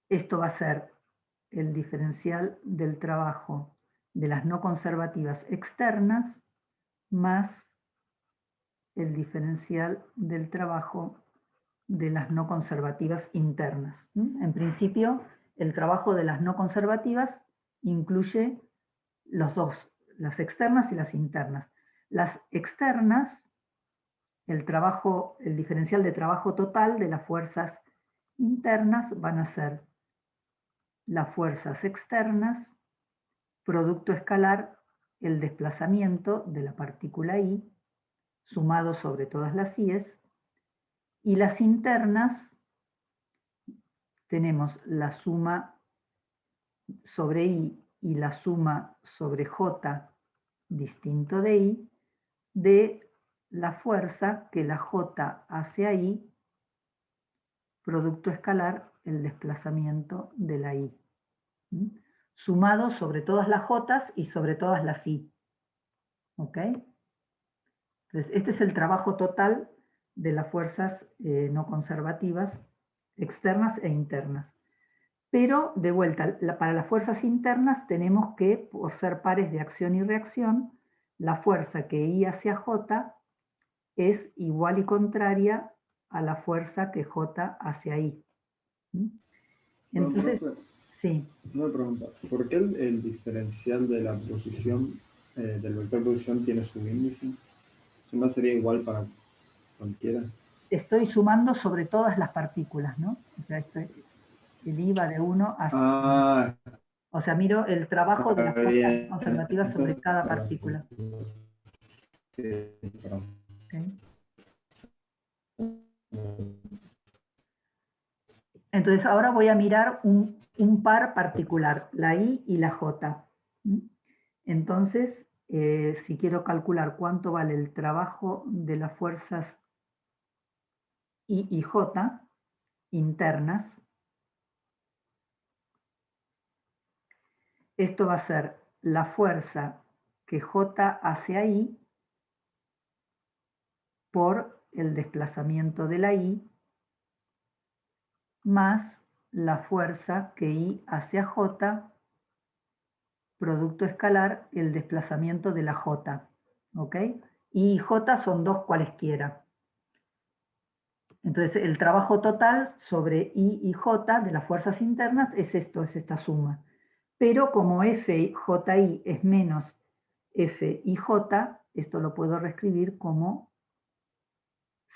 esto va a ser el diferencial del trabajo de las no conservativas externas más el diferencial del trabajo de las no conservativas internas. En principio, el trabajo de las no conservativas incluye los dos, las externas y las internas. Las externas, el diferencial de trabajo total de las fuerzas internas van a ser las fuerzas externas, producto escalar, el desplazamiento de la partícula I, sumado sobre todas las I's, y las internas tenemos la suma sobre I y la suma sobre J distinto de I de la fuerza que la J hace a I, producto escalar, el desplazamiento de la I. Sumado sobre todas las J y sobre todas las I. ¿Ok? Entonces, este es el trabajo total de las fuerzas no conservativas, externas e internas. Pero, de vuelta, para las fuerzas internas tenemos que, por ser pares de acción y reacción, la fuerza que I hacia J es igual y contraria a la fuerza que J hacia I. Entonces, Profe, sí. una pregunta. ¿Por qué el diferencial de la posición del vector de posición tiene su índice. Suma sería igual para cualquiera. Estoy sumando sobre todas las partículas, ¿no? O sea, el I va de 1 a... Ah, O sea, miro el trabajo de las fuerzas bien. conservativas sobre cada partícula. Perdón. ¿Okay? Entonces ahora voy a mirar un par particular, la I y la J. Entonces, si quiero calcular cuánto vale el trabajo de las fuerzas I y J internas, esto va a ser la fuerza que J hace a I por el desplazamiento de la I más la fuerza que I hace a J, producto escalar, el desplazamiento de la J. ¿Ok? I y J son dos cualesquiera. Entonces el trabajo total sobre I y J de las fuerzas internas es esto, es esta suma. Pero como FJI es menos FIJ, esto lo puedo reescribir como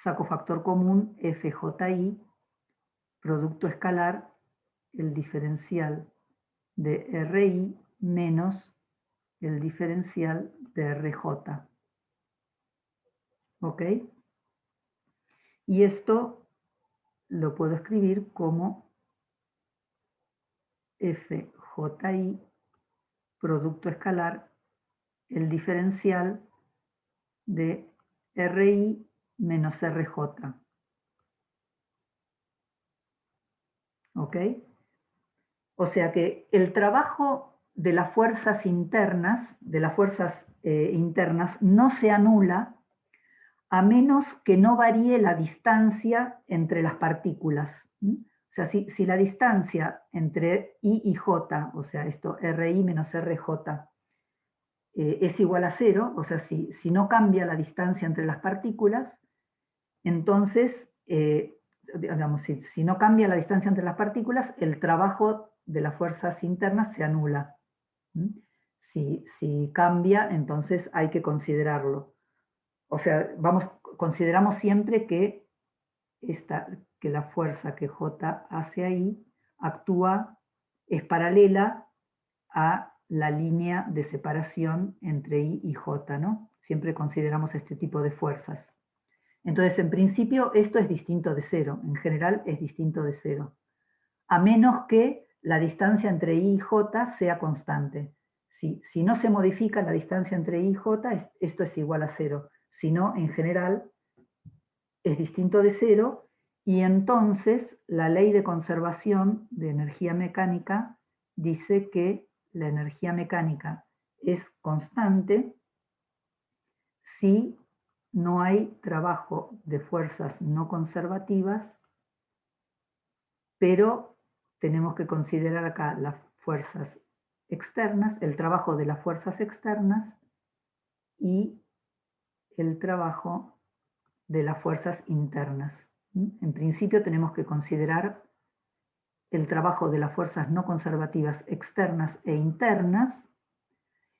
saco factor común FJI, producto escalar, el diferencial de RI menos el diferencial de RJ. ¿Ok? Y esto lo puedo escribir como FJI, producto escalar, el diferencial de RI menos RJ. ¿Ok? O sea que el trabajo de las fuerzas internas, no se anula a menos que no varíe la distancia entre las partículas. O sea, si la distancia entre I y J, o sea, esto RI menos RJ, es igual a 0, o sea, si no cambia la distancia entre las partículas, entonces, digamos, si no cambia la distancia entre las partículas, el trabajo de las fuerzas internas se anula. Si cambia, entonces hay que considerarlo. O sea, consideramos siempre que la fuerza que J hace ahí es paralela a la línea de separación entre I y J, ¿no? Siempre consideramos este tipo de fuerzas. Entonces, en principio, esto es distinto de 0. En general, es distinto de 0. A menos que la distancia entre I y J sea constante. Si no se modifica la distancia entre I y J, esto es igual a 0. Si no, en general, es distinto de 0, y entonces la ley de conservación de energía mecánica dice que la energía mecánica es constante si no hay trabajo de fuerzas no conservativas, pero tenemos que considerar acá las fuerzas externas, el trabajo de las fuerzas externas y el trabajo de las fuerzas internas. En principio tenemos que considerar el trabajo de las fuerzas no conservativas externas e internas,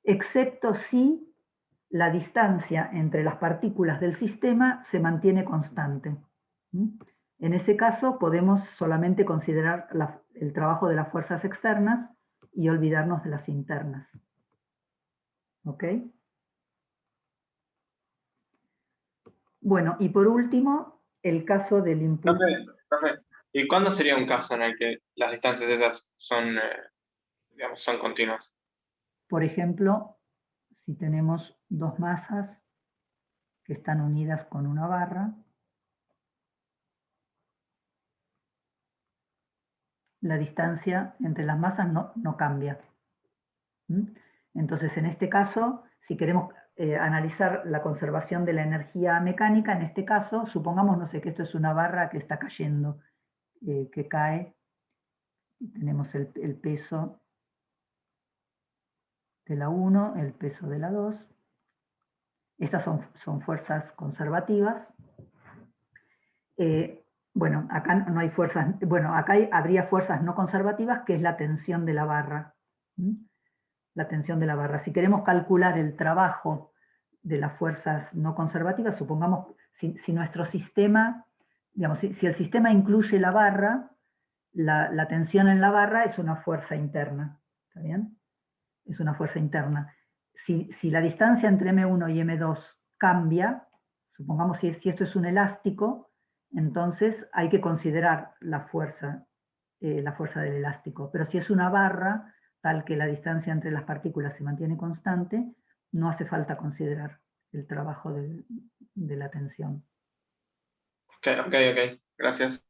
excepto si la distancia entre las partículas del sistema se mantiene constante. En ese caso podemos solamente considerar el trabajo de las fuerzas externas y olvidarnos de las internas. ¿Ok? Bueno, y por último, el caso del impulso. Profe, ¿y cuándo sería un caso en el que las distancias esas son, digamos, son continuas? Por ejemplo, si tenemos dos masas que están unidas con una barra, la distancia entre las masas no cambia. Entonces, en este caso, si queremos analizar la conservación de la energía mecánica, en este caso, supongamos, no sé, que esto es una barra que está cayendo, que cae, y tenemos el peso de la 1, el peso de la 2. Estas son fuerzas conservativas. Bueno, acá no hay fuerzas, bueno, acá habría fuerzas no conservativas, que es la tensión de la barra. la tensión de la barra. Si queremos calcular el trabajo de las fuerzas no conservativas, supongamos, si nuestro sistema, digamos, si el sistema incluye la barra, la tensión en la barra es una fuerza interna, ¿está bien? Es una fuerza interna. Si la distancia entre M1 y M2 cambia, supongamos si esto es un elástico, entonces hay que considerar la fuerza del elástico. Pero si es una barra, tal que la distancia entre las partículas se mantiene constante, no hace falta considerar el trabajo de la tensión. Ok, gracias.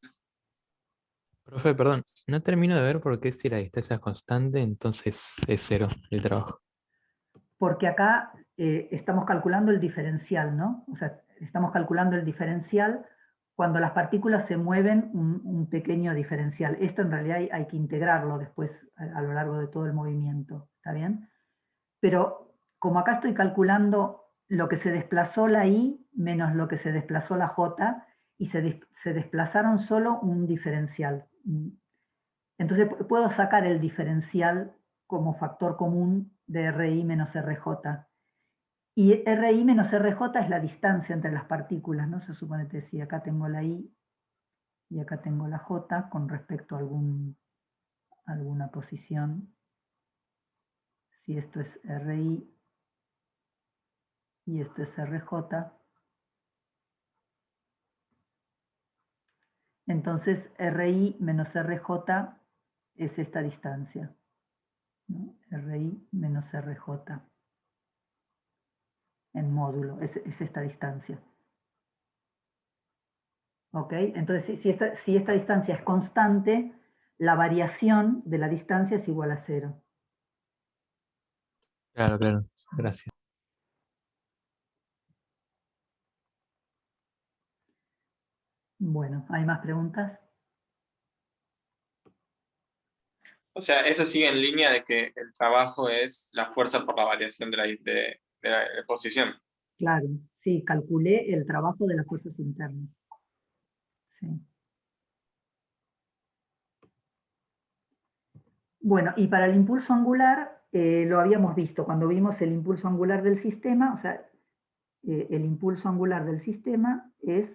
Profe, perdón, no termino de ver por qué si la distancia es constante, entonces es 0 el trabajo. Porque acá estamos calculando el diferencial, ¿no? O sea, estamos calculando el diferencial cuando las partículas se mueven un pequeño diferencial. Esto en realidad hay que integrarlo después a lo largo de todo el movimiento, ¿está bien? Pero como acá estoy calculando lo que se desplazó la I menos lo que se desplazó la J, y se desplazaron solo un diferencial. Entonces puedo sacar el diferencial como factor común de RI menos RJ. Y RI menos RJ es la distancia entre las partículas, ¿no? Se supone que si acá tengo la I y acá tengo la J con respecto a alguna posición. Si esto es RI y esto es RJ, entonces RI menos RJ es esta distancia, ¿no? RI menos RJ en módulo, es esta distancia. ¿Ok? Entonces, si esta distancia es constante, la variación de la distancia es igual a 0. Claro, gracias. Bueno, ¿hay más preguntas? O sea, eso sigue en línea de que el trabajo es la fuerza por la variación de la posición. Claro, sí, calculé el trabajo de las fuerzas internas. Sí. Bueno, y para el impulso angular, lo habíamos visto cuando vimos el impulso angular del sistema, o sea, el impulso angular del sistema es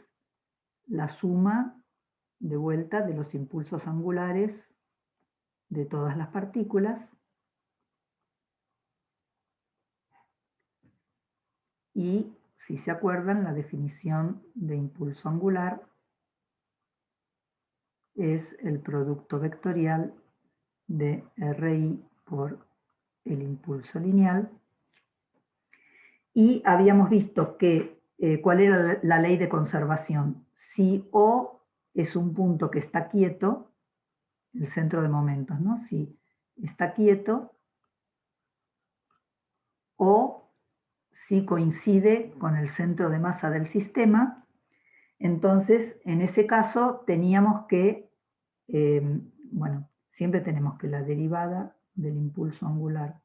la suma de vuelta de los impulsos angulares de todas las partículas y, si se acuerdan, la definición de impulso angular es el producto vectorial de RI por el impulso lineal. Y habíamos visto que cuál era la ley de conservación. Si O es un punto que está quieto, el centro de momentos, ¿no? Si está quieto, o si coincide con el centro de masa del sistema, entonces en ese caso teníamos que, bueno, siempre tenemos que la derivada del impulso angular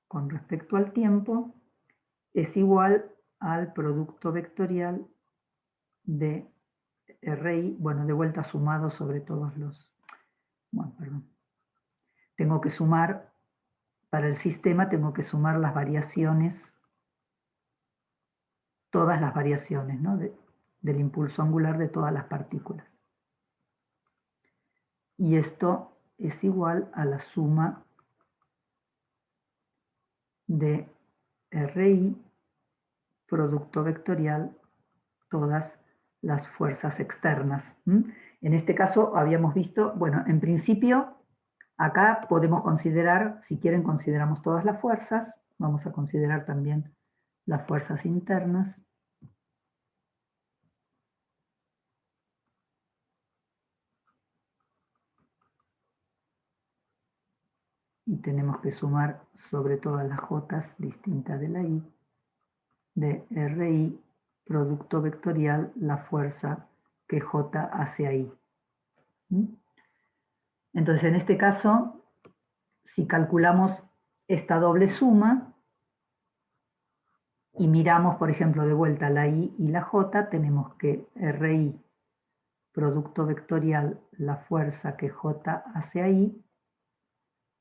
con respecto al tiempo es igual al producto vectorial de RI, bueno, de vuelta sumado sobre todos los, bueno, perdón. Tengo que sumar, para el sistema tengo que sumar las variaciones, todas las variaciones, ¿no? Del impulso angular de todas las partículas. Y esto es igual a la suma de RI, producto vectorial, todas las fuerzas externas. En este caso habíamos visto, bueno, en principio, acá podemos considerar, si quieren consideramos todas las fuerzas, vamos a considerar también las fuerzas internas. Y tenemos que sumar sobre todas las J distintas de la I, de RI, producto vectorial, la fuerza que J hace ahí. Entonces, en este caso, si calculamos esta doble suma y miramos, por ejemplo, de vuelta la I y la J, tenemos que RI, producto vectorial, la fuerza que J hace ahí,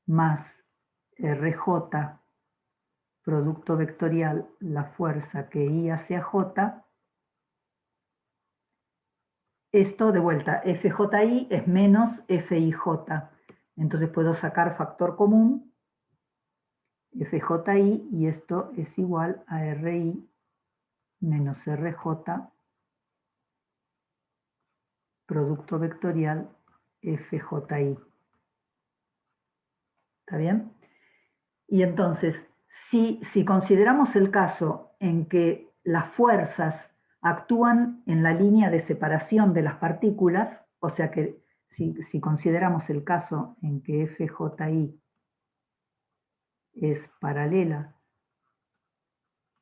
más RJ, producto vectorial, la fuerza que I hacia J, esto de vuelta, FJI es menos FIJ. Entonces puedo sacar factor común, FJI, y esto es igual a RI menos RJ, producto vectorial FJI. ¿Está bien? Y entonces, si consideramos el caso en que las fuerzas actúan en la línea de separación de las partículas, o sea que si consideramos el caso en que FJI es paralela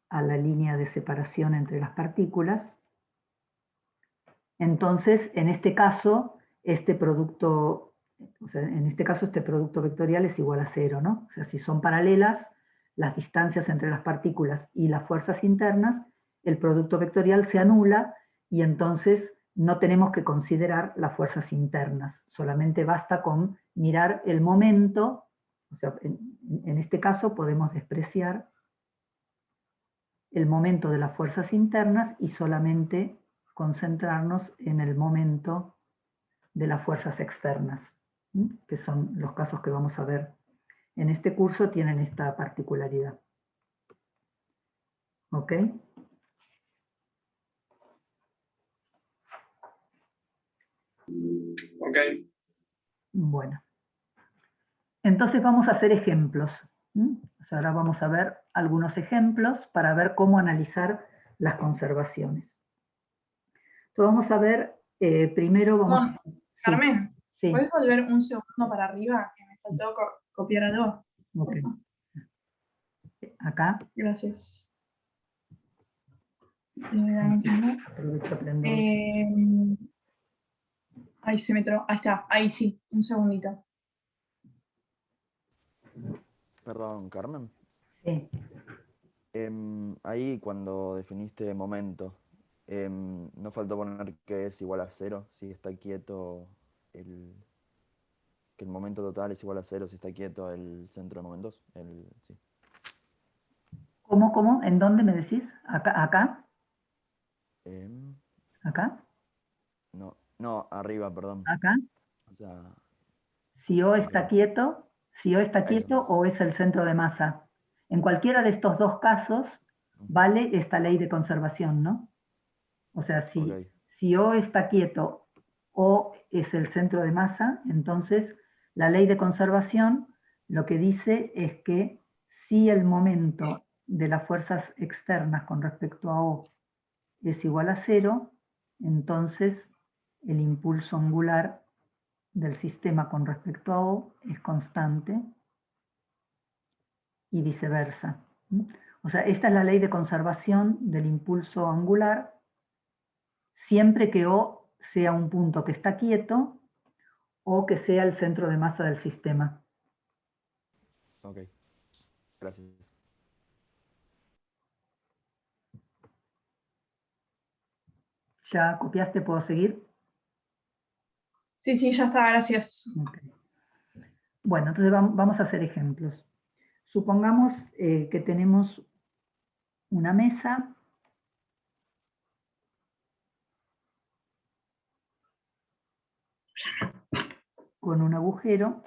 a la línea de separación entre las partículas, entonces en este caso este producto, este producto vectorial es igual a 0, ¿no? O sea, si son paralelas las distancias entre las partículas y las fuerzas internas, el producto vectorial se anula y entonces no tenemos que considerar las fuerzas internas, solamente basta con mirar el momento, o sea, en este caso podemos despreciar el momento de las fuerzas internas y solamente concentrarnos en el momento de las fuerzas externas, que son los casos que vamos a ver en este curso, tienen esta particularidad. ¿Ok? Ok. Bueno. Entonces vamos a hacer ejemplos. O sea, ahora vamos a ver algunos ejemplos para ver cómo analizar las conservaciones. Entonces vamos a ver, primero vamos... Bueno, Carmen, sí. ¿puedes volver un segundo para arriba? Que me faltó copiar algo. Ok. Acá. Gracias. Dame un segundo. Aprovecho a prender. Ahí se me trabó. Ahí está, ahí sí, un segundito. Perdón, Carmen. Sí. Ahí cuando definiste momento, ¿no faltó poner que es igual a 0 si está quieto que el momento total es igual a 0 si está quieto el centro de momentos? Sí. ¿Cómo? ¿En dónde me decís? ¿Acá? ¿Acá? No, arriba, perdón. ¿Acá? O sea, Si O está quieto, Eso. o es el centro de masa. En cualquiera de estos dos casos vale esta ley de conservación, ¿no? O sea, si O está quieto o es el centro de masa, entonces la ley de conservación lo que dice es que si el momento de las fuerzas externas con respecto a O es igual a 0, entonces el impulso angular del sistema con respecto a O es constante y viceversa. O sea, esta es la ley de conservación del impulso angular siempre que O sea un punto que está quieto o que sea el centro de masa del sistema. Ok, gracias. ¿Ya copiaste? ¿Puedo seguir? Sí, ya está, gracias. Okay. Bueno, entonces vamos a hacer ejemplos. Supongamos que tenemos una mesa con un agujero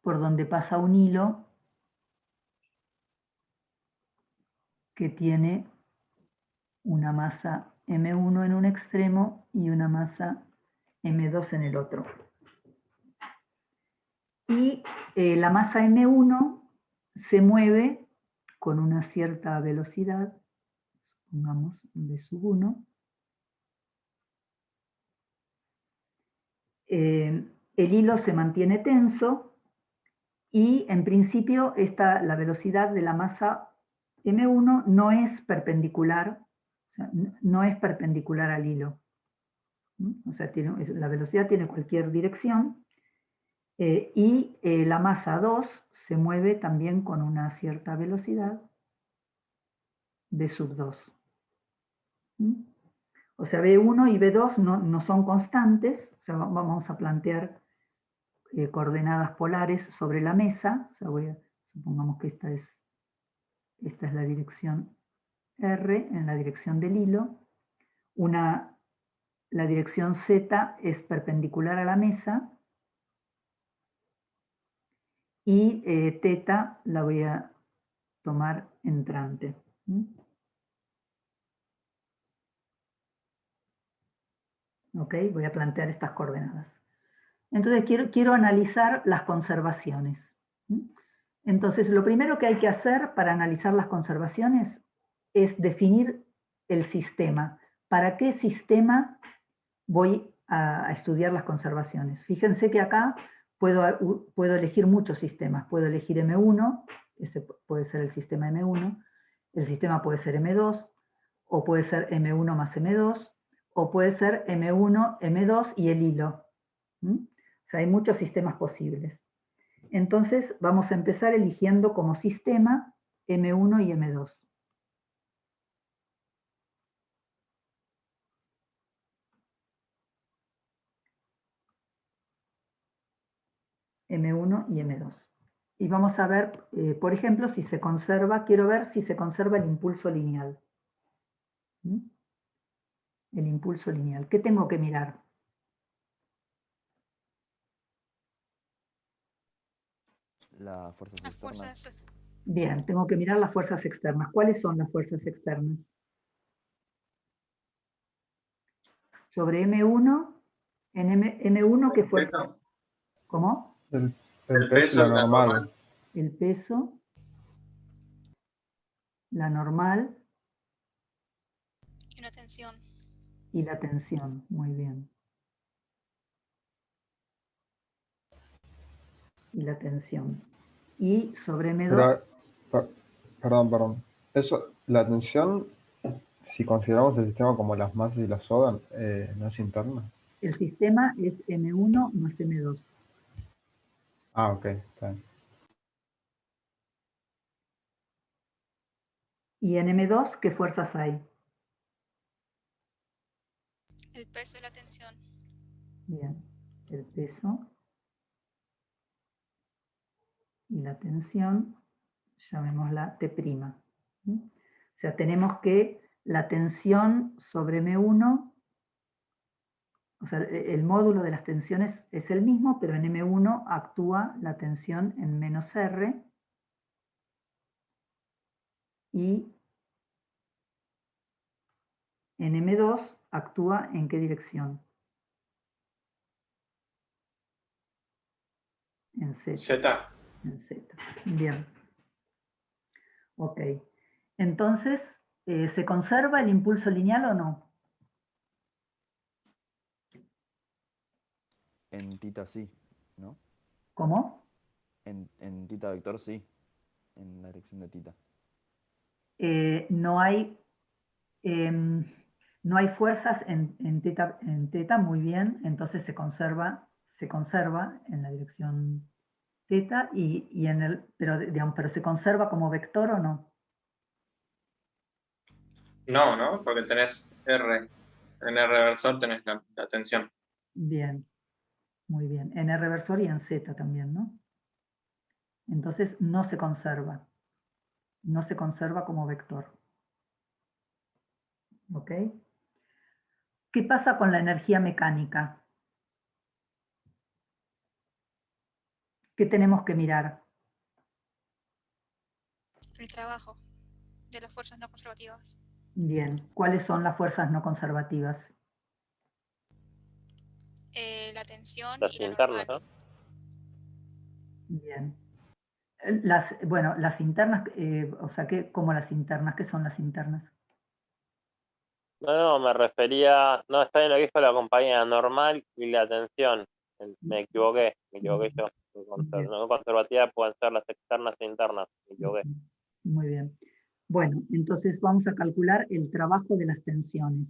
por donde pasa un hilo que tiene una masa M1 en un extremo y una masa M2 en el otro. Y la masa M1 se mueve con una cierta velocidad, pongamos V1. El hilo se mantiene tenso y en principio la velocidad de la masa M1 no es perpendicular, o sea, no es perpendicular al hilo. O sea, la velocidad tiene cualquier dirección y la masa 2 se mueve también con una cierta velocidad V2. O sea, V1 y V2 no son constantes, o sea, vamos a plantear coordenadas polares sobre la mesa. O sea, supongamos que esta es la dirección R en la dirección del hilo. La dirección Z es perpendicular a la mesa. Y teta la voy a tomar entrante. Ok, voy a plantear estas coordenadas. Entonces quiero analizar las conservaciones. Entonces lo primero que hay que hacer para analizar las conservaciones es definir el sistema. ¿Para qué sistema voy a estudiar las conservaciones? Fíjense que acá puedo elegir muchos sistemas. Puedo elegir M1, ese puede ser el sistema M1, el sistema puede ser M2, o puede ser M1 más M2, o puede ser M1, M2 y el hilo. O sea, hay muchos sistemas posibles. Entonces vamos a empezar eligiendo como sistema M1 y M2. M1 y M2. Y vamos a ver, por ejemplo, si se conserva, quiero ver si se conserva el impulso lineal. El impulso lineal. ¿Qué tengo que mirar? Las fuerzas externas. Bien, tengo que mirar las fuerzas externas. ¿Cuáles son las fuerzas externas? Sobre M1, en M1, ¿qué fuerza? ¿Cómo? El peso, la normal. El peso, la normal. Y la tensión. Y la tensión, muy bien. Y la tensión. Y sobre M2... Perdón. Eso, la tensión, si consideramos el sistema como las masas y la soda, ¿no es interna? El sistema es M1 más M2. Ah, ok, está bien. ¿Y en M2 qué fuerzas hay? El peso y la tensión. Bien, el peso y la tensión, llamémosla T'. O sea, tenemos que la tensión sobre M1, o sea, el módulo de las tensiones es el mismo, pero en M1 actúa la tensión en menos R, y en M2 actúa ¿en qué dirección? En Z. Z. En Z. Bien. Ok. Entonces, ¿se conserva el impulso lineal o no? En tita sí, ¿no? ¿Cómo? En tita vector sí, en la dirección de tita. No hay fuerzas en teta, muy bien, entonces se conserva en la dirección teta, pero ¿se conserva como vector o no? No, ¿no? Porque tenés R. En R reversor tenés la tensión. Bien, muy bien. En R reversor y en Z también, ¿no? Entonces no se conserva. No se conserva como vector. ¿Ok? ¿Qué pasa con la energía mecánica? ¿Qué tenemos que mirar? El trabajo de las fuerzas no conservativas. Bien, ¿cuáles son las fuerzas no conservativas? La tensión Las y la internas, normal. ¿no? Bien. Las internas, o sea, ¿cómo las internas? ¿Qué son las internas? No, me refería, no, está bien lo que dijo la compañía, normal y la tensión. Me equivoqué yo. No conservativas pueden ser las externas e internas, me equivoqué. Muy bien. Bueno, entonces vamos a calcular el trabajo de las tensiones.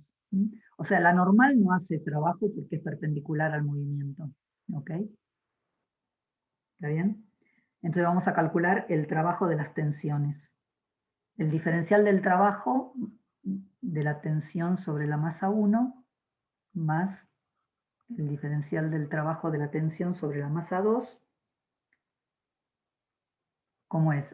O sea, la normal no hace trabajo porque es perpendicular al movimiento. ¿Ok? ¿Está bien? Entonces vamos a calcular el trabajo de las tensiones. El diferencial del trabajo de la tensión sobre la masa 1 más el diferencial del trabajo de la tensión sobre la masa 2. ¿Cómo es?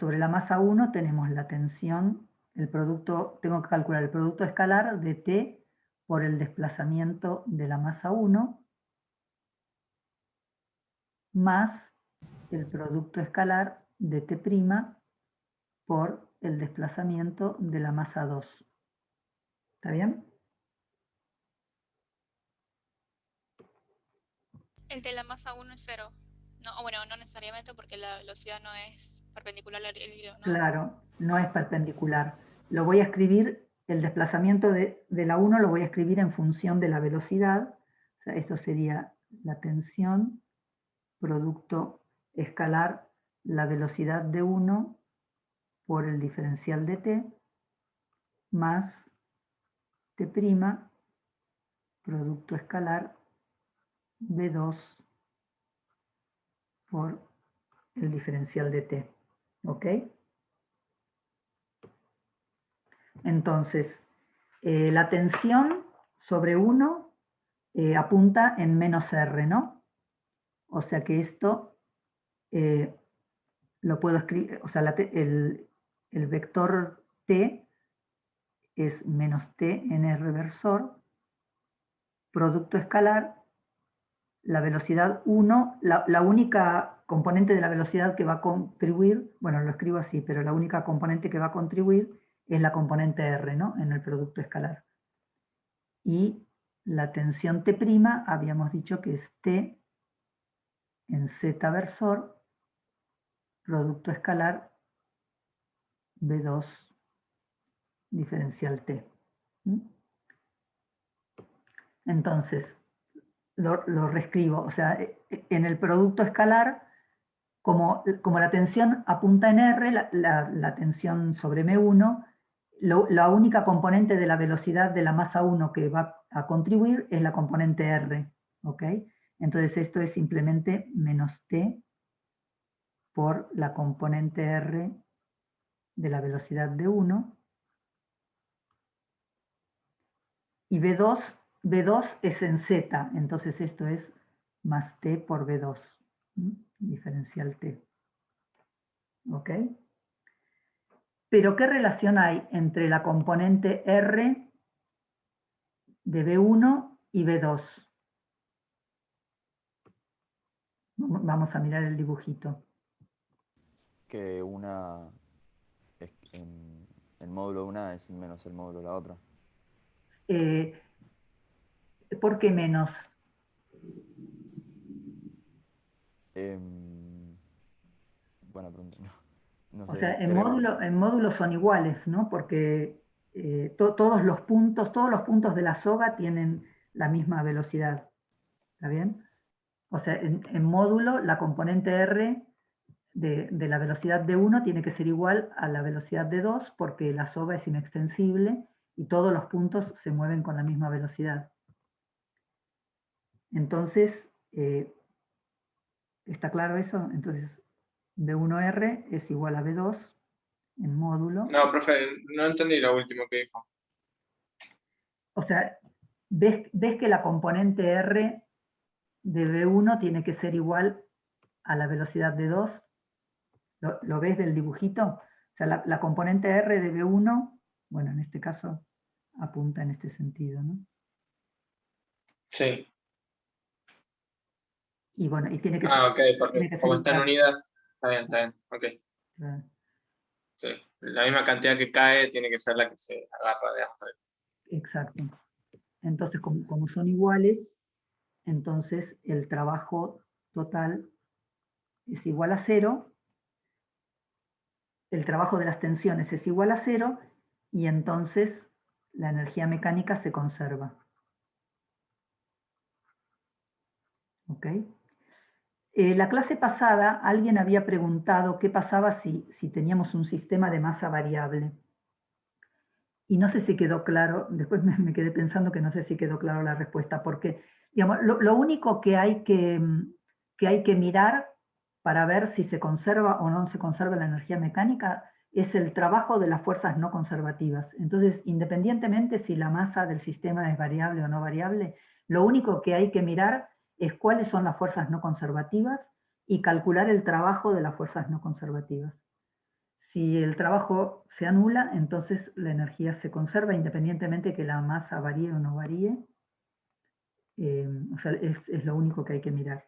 Sobre la masa 1 tenemos la tensión, el producto, tengo que calcular el producto escalar de T por el desplazamiento de la masa 1 más el producto escalar de T' por el desplazamiento de la masa 2. ¿Está bien? El de la masa 1 es 0. No, bueno, no necesariamente porque la velocidad no es perpendicular al hilo, ¿no? Claro, no es perpendicular. Lo voy a escribir, el desplazamiento de la 1 lo voy a escribir en función de la velocidad. O sea, esto sería la tensión, producto escalar, la velocidad de 1 por el diferencial de T, más T', producto escalar, B2 por el diferencial de T. ¿Ok? Entonces, la tensión sobre 1 apunta en menos R, ¿no? O sea que esto lo puedo escribir, o sea, el vector T es menos T en R versor, producto escalar, la velocidad 1, la única componente de la velocidad que va a contribuir, bueno, lo escribo así, pero la única componente que va a contribuir es la componente R, ¿no? En el producto escalar. Y la tensión T', habíamos dicho que es T en Z versor, producto escalar B2 diferencial T. ¿Mm? Entonces, lo reescribo, o sea, en el producto escalar, como la tensión apunta en R, la tensión sobre M1, la única componente de la velocidad de la masa 1 que va a contribuir es la componente R, ¿ok? Entonces esto es simplemente menos T por la componente R de la velocidad de 1, y B2 es en Z, entonces esto es más T por B2, diferencial T. ¿Ok? Pero ¿qué relación hay entre la componente R de B1 y B2? Vamos a mirar el dibujito. Que una, el módulo de una es menos el módulo de la otra. ¿Por qué menos? Buena pregunta. No O sé, sea, en creo. módulos son iguales, ¿no? Porque todos los puntos de la soga tienen la misma velocidad. ¿Está bien? O sea, en módulo la componente R de la velocidad de 1 tiene que ser igual a la velocidad de 2 porque la soga es inextensible y todos los puntos se mueven con la misma velocidad. Entonces, ¿está claro eso? Entonces, B1R es igual a B2 en módulo. No, profe, no entendí lo último que dijo. O sea, ¿ves que la componente R de B1 tiene que ser igual a la velocidad de 2? ¿Lo ves del dibujito? O sea, la componente R de B1, bueno, en este caso apunta en este sentido, ¿no? Sí. Y bueno, y tiene que Ok, porque tiene que ser como están igual. unidas, está bien, ok. Claro. Sí. La misma cantidad que cae tiene que ser la que se agarra de ambos. Exacto. Entonces, como son iguales, entonces el trabajo total es igual a 0, el trabajo de las tensiones es igual a 0, y entonces la energía mecánica se conserva. ¿Ok? La clase pasada alguien había preguntado qué pasaba si teníamos un sistema de masa variable. Y no sé si quedó claro, después me quedé pensando que no sé si quedó claro la respuesta, porque digamos, lo único que hay que mirar para ver si se conserva o no se conserva la energía mecánica es el trabajo de las fuerzas no conservativas. Entonces, independientemente si la masa del sistema es variable o no variable, Lo único que hay que mirar es cuáles son las fuerzas no conservativas y calcular el trabajo de las fuerzas no conservativas. Si el trabajo se anula, entonces la energía se conserva independientemente que la masa varíe o no varíe. O sea, es lo único que hay que mirar.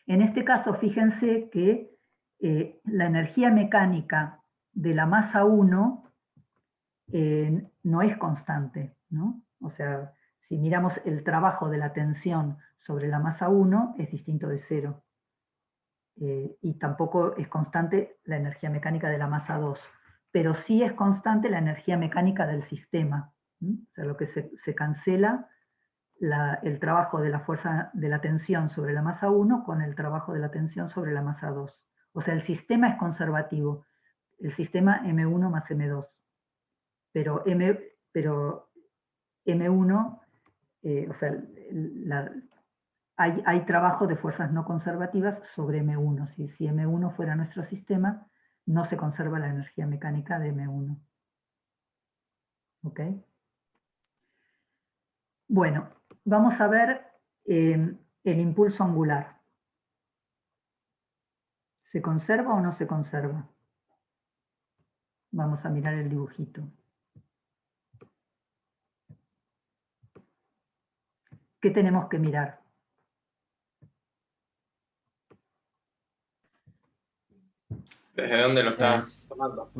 En este caso, fíjense que la energía mecánica de la masa 1 no es constante, ¿no? O sea, si miramos el trabajo de la tensión sobre la masa 1, es distinto de 0. Y tampoco es constante la energía mecánica de la masa 2, pero sí es constante la energía mecánica del sistema. O sea, lo que se cancela el trabajo de la fuerza de la tensión sobre la masa 1 con el trabajo de la tensión sobre la masa 2. O sea, el sistema es conservativo, el sistema M1 más M2. Pero M1, o sea, hay trabajo de fuerzas no conservativas sobre M1. Si M1 fuera nuestro sistema, no se conserva la energía mecánica de M1. ¿Ok? Bueno, vamos a ver el impulso angular. ¿Se conserva o no se conserva? Vamos a mirar el dibujito. ¿Qué tenemos que mirar? ¿Desde dónde lo estás tomando?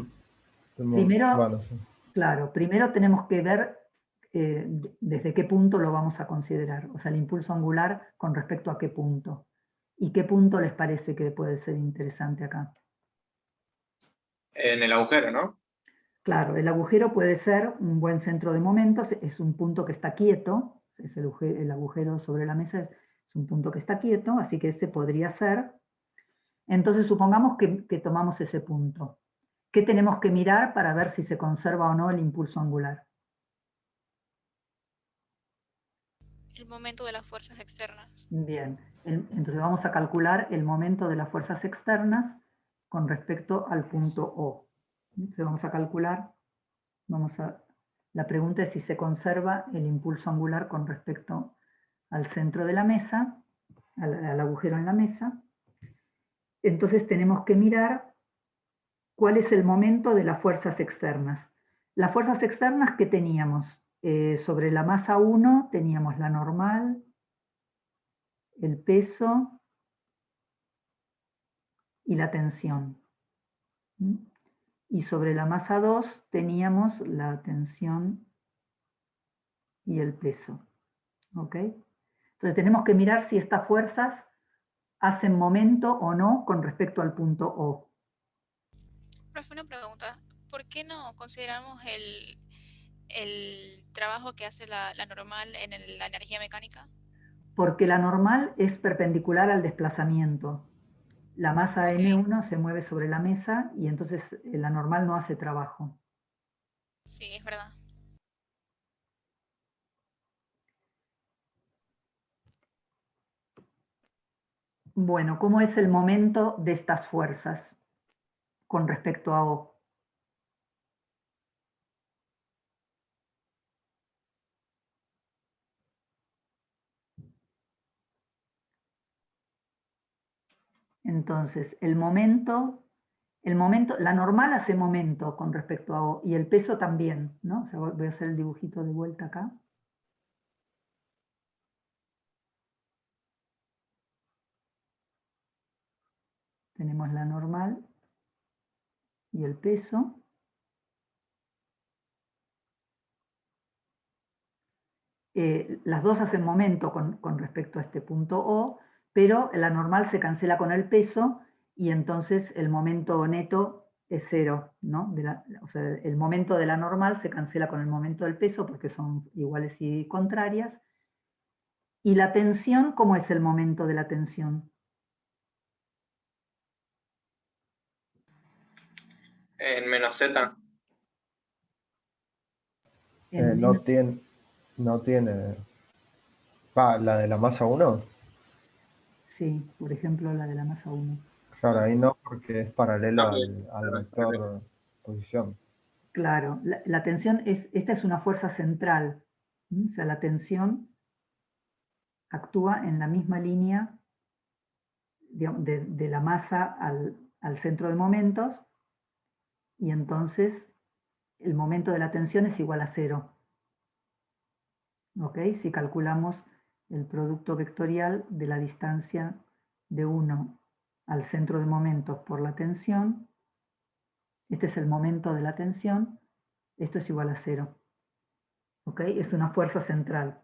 Primero, Bueno, sí. claro, primero tenemos que ver desde qué punto lo vamos a considerar. O sea, el impulso angular con respecto a qué punto. ¿Y qué punto les parece que puede ser interesante acá? En el agujero, ¿no? Claro, el agujero puede ser un buen centro de momentos, es un punto que está quieto, es el agujero sobre la mesa es un punto que está quieto, así que ese podría ser. Entonces supongamos que tomamos ese punto. ¿Qué tenemos que mirar para ver si se conserva o no el impulso angular? El momento de las fuerzas externas. Bien, entonces vamos a calcular el momento de las fuerzas externas con respecto al punto O. Entonces vamos a calcular, la pregunta es si se conserva el impulso angular con respecto al centro de la mesa, al agujero en la mesa. Entonces tenemos que mirar cuál es el momento de las fuerzas externas. Las fuerzas externas que teníamos, sobre la masa 1 teníamos la normal, el peso y la tensión. Y sobre la masa 2 teníamos la tensión y el peso. ¿Ok? Entonces tenemos que mirar si estas fuerzas hacen momento o no con respecto al punto O. Profe, una pregunta. ¿Por qué no consideramos el trabajo que hace la normal en la energía mecánica? Porque la normal es perpendicular al desplazamiento. La masa M1 se mueve sobre la mesa y entonces la normal no hace trabajo. Sí, es verdad. Bueno, ¿cómo es el momento de estas fuerzas con respecto a O? Entonces, la normal hace momento con respecto a O y el peso también, ¿no? O sea, voy a hacer el dibujito de vuelta acá. Tenemos la normal y el peso. Las dos hacen momento con respecto a este punto O, pero la normal se cancela con el peso y entonces el momento neto es 0, ¿no? O sea, el momento de la normal se cancela con el momento del peso porque son iguales y contrarias. ¿Y la tensión? ¿Cómo es el momento de la tensión? En menos Z. No tiene. La de la masa 1. Sí, por ejemplo la de la masa 1. Claro, ahí no, porque es paralelo al vector posición. Claro, la tensión esta es una fuerza central. O sea, la tensión actúa en la misma línea, digamos, de la masa al centro de momentos, y entonces el momento de la tensión es igual a 0. ¿Ok? Si calculamos el producto vectorial de la distancia de 1 al centro de momentos por la tensión, este es el momento de la tensión, esto es igual a 0. ¿Ok? Es una fuerza central.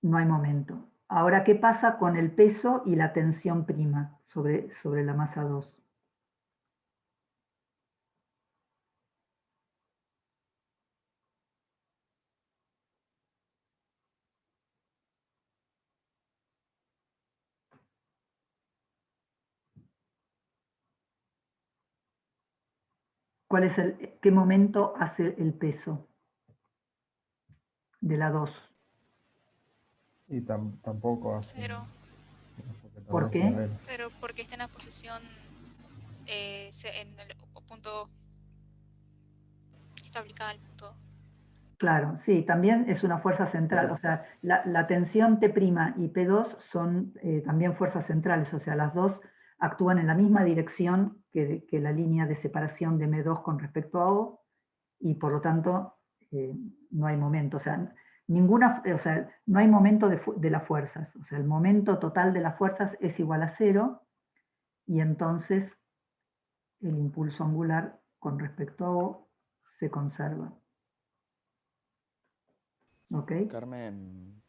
No hay momento. Ahora, ¿qué pasa con el peso y la tensión prima sobre la masa 2? ¿Qué momento hace el peso de la 2? Y tampoco hace. 0. ¿Por qué? 0 porque está en la posición en el punto 2. Está aplicada al punto 2. Claro, sí, también es una fuerza central. O sea, la tensión T' y P2 son también fuerzas centrales. O sea, las dos actúan en la misma dirección que la línea de separación de M2 con respecto a O, y por lo tanto no hay momento. O sea, no hay momento de las fuerzas. O sea, el momento total de las fuerzas es igual a 0, y entonces el impulso angular con respecto a O se conserva. ¿Ok? Carmen,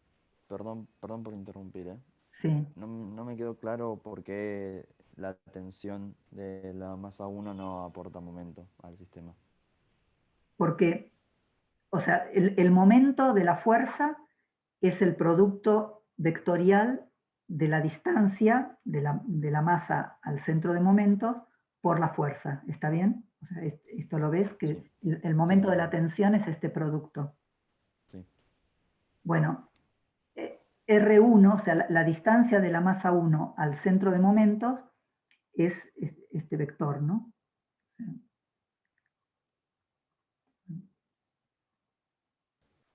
perdón por interrumpir, ¿eh? Sí. No me quedó claro por qué la tensión de la masa 1 no aporta momento al sistema. Porque, o sea, el momento de la fuerza es el producto vectorial de la distancia de la masa al centro de momentos por la fuerza. ¿Está bien? O sea, esto lo ves, que el momento de la tensión es este producto. Sí. Bueno, R1, o sea, la distancia de la masa 1 al centro de momentos es este vector, ¿no?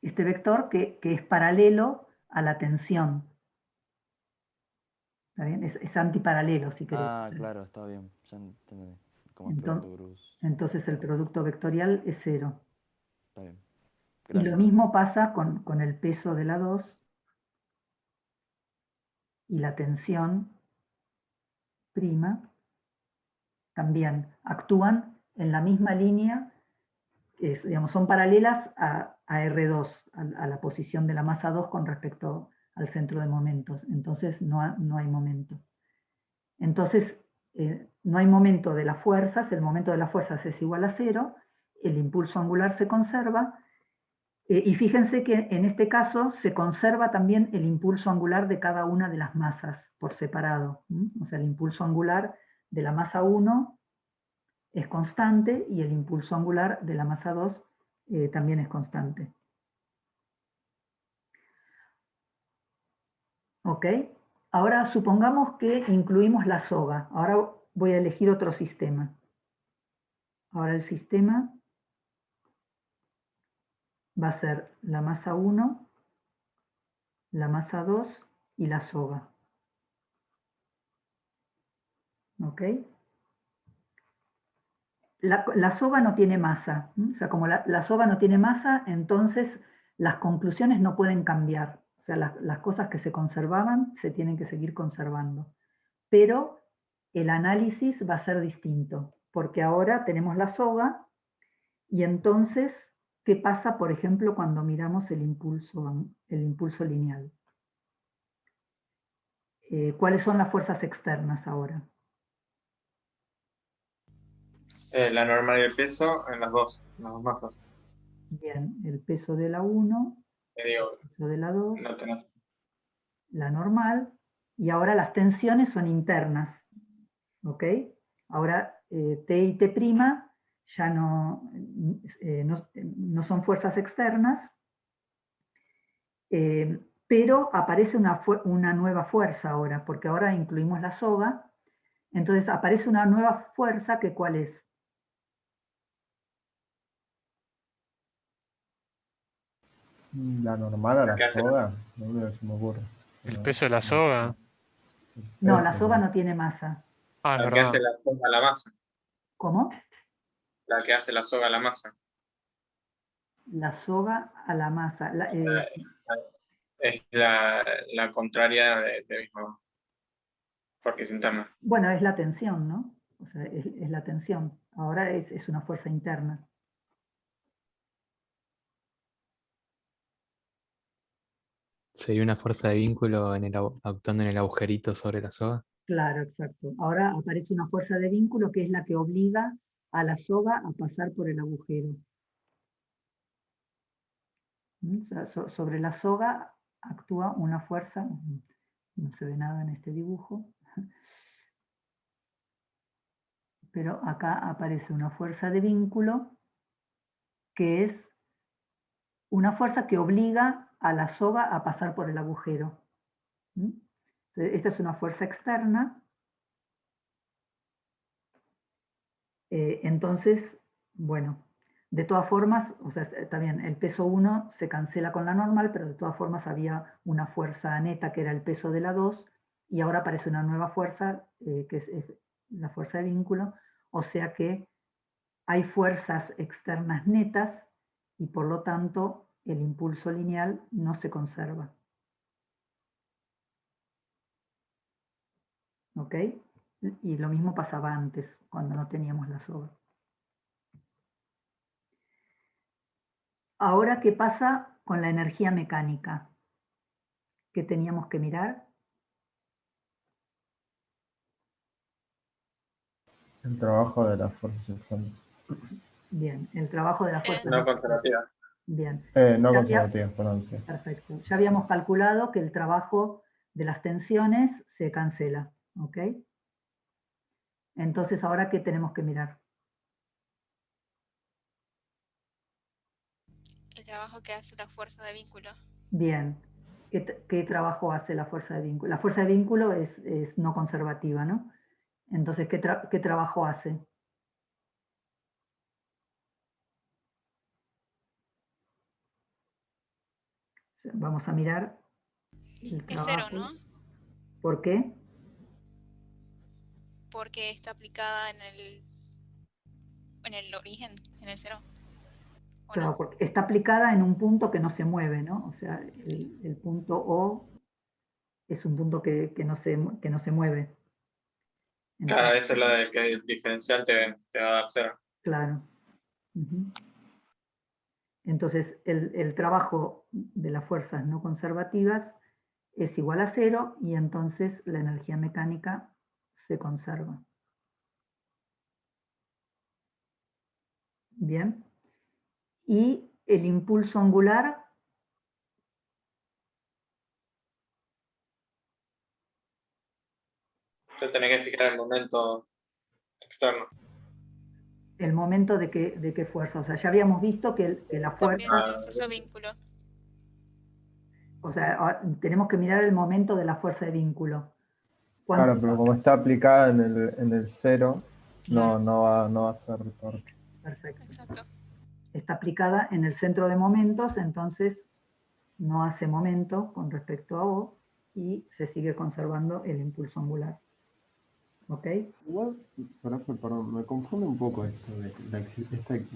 Este vector que es paralelo a la tensión. ¿Está bien? Es antiparalelo, si querés. Ah, claro, está bien. Ya entendí. Como el producto Grus. Entonces el producto vectorial es 0. Está bien. Y lo Gracias. mismo pasa con el peso de la 2 y la tensión prima. También actúan en la misma línea, digamos, son paralelas a R2, a la posición de la masa 2 con respecto al centro de momentos. Entonces no hay momento. Entonces no hay momento de las fuerzas, el momento de las fuerzas es igual a 0, el impulso angular se conserva, y fíjense que en este caso se conserva también el impulso angular de cada una de las masas por separado. O sea, el impulso angular de la masa 1 es constante y el impulso angular de la masa 2 también es constante. ¿Ok? Ahora supongamos que incluimos la soga. Ahora voy a elegir otro sistema. Ahora el sistema va a ser la masa 1, la masa 2 y la soga. ¿Ok? La soga no tiene masa. O sea, como la soga no tiene masa, entonces las conclusiones no pueden cambiar. O sea, las cosas que se conservaban se tienen que seguir conservando. Pero el análisis va a ser distinto, porque ahora tenemos la soga, y entonces, ¿qué pasa, por ejemplo, cuando miramos el impulso lineal? ¿Cuáles son las fuerzas externas ahora? La normal y el peso en las dos masas. Bien, el peso de la 1, el peso de la 2, No tenés. la normal, y ahora las tensiones son internas. ¿Ok? Ahora T y T' ya no son fuerzas externas, pero aparece una nueva fuerza ahora, porque ahora incluimos la soga. Entonces aparece una nueva fuerza, que ¿cuál es? La normal a La la que hace la- soga, lo único que se me ocurre. El Pero- peso de la soga. No, la Peso, soga no tiene masa. Ah, es La que hace verdad. la soga a la masa. ¿Cómo? La que hace la soga a la masa. La soga a la masa. Es la contraria de mismo. Porque es interna. Bueno, es la tensión, ¿no? O sea, es la tensión. Ahora es una fuerza interna. Sería una fuerza de vínculo actuando en el agujerito sobre la soga. Claro, exacto. Ahora aparece una fuerza de vínculo que es la que obliga a la soga a pasar por el agujero. O sea, sobre la soga actúa una fuerza, no se ve nada en este dibujo, pero acá aparece una fuerza de vínculo que es una fuerza que obliga a la soga a pasar por el agujero. Entonces, esta es una fuerza externa. Entonces, bueno, de todas formas, o sea, está bien, el peso 1 se cancela con la normal, pero de todas formas había una fuerza neta que era el peso de la 2, y ahora aparece una nueva fuerza, que es la fuerza de vínculo, o sea que hay fuerzas externas netas y por lo tanto el impulso lineal no se conserva. ¿Ok? Y lo mismo pasaba antes, cuando no teníamos la soga. Ahora, ¿qué pasa con la energía mecánica? ¿Qué teníamos que mirar? el trabajo de las fuerzas externas. Bien, el trabajo de las fuerzas No conservativas. Bien. No Ya conservativas, perdón, sí. Perfecto. Ya habíamos calculado que el trabajo de las tensiones se cancela, ¿ok? Entonces, ¿ahora qué tenemos que mirar? El trabajo que hace la fuerza de vínculo. Bien. ¿Qué trabajo hace la fuerza de vínculo? La fuerza de vínculo es no conservativa, ¿no? Entonces, ¿qué trabajo hace? Vamos a mirar el Es cero, trabajo. ¿no? ¿Por qué? Porque está aplicada en el origen, en el cero. ¿O Claro, no? porque está aplicada en un punto que no se mueve, ¿no? O sea, el punto O es un punto que no se mueve. Claro, Entonces, esa es la de que el diferencial te va a dar cero. claro. Entonces, el trabajo de las fuerzas no conservativas es igual a 0 y entonces la energía mecánica se conserva. Bien. Y el impulso angular, Te tenés que fijar el momento externo. el momento de qué fuerza. O sea, ya habíamos visto que la También fuerza, la fuerza de vínculo. o sea, tenemos que mirar el momento de la fuerza de vínculo. Claro, pero como está aplicada en el cero, Claro. no va a ser torque. Perfecto. Exacto. Está aplicada en el centro de momentos, entonces no hace momento con respecto a O y se sigue conservando el impulso angular. ¿Ok? Igual, perdón, me confunde un poco esto de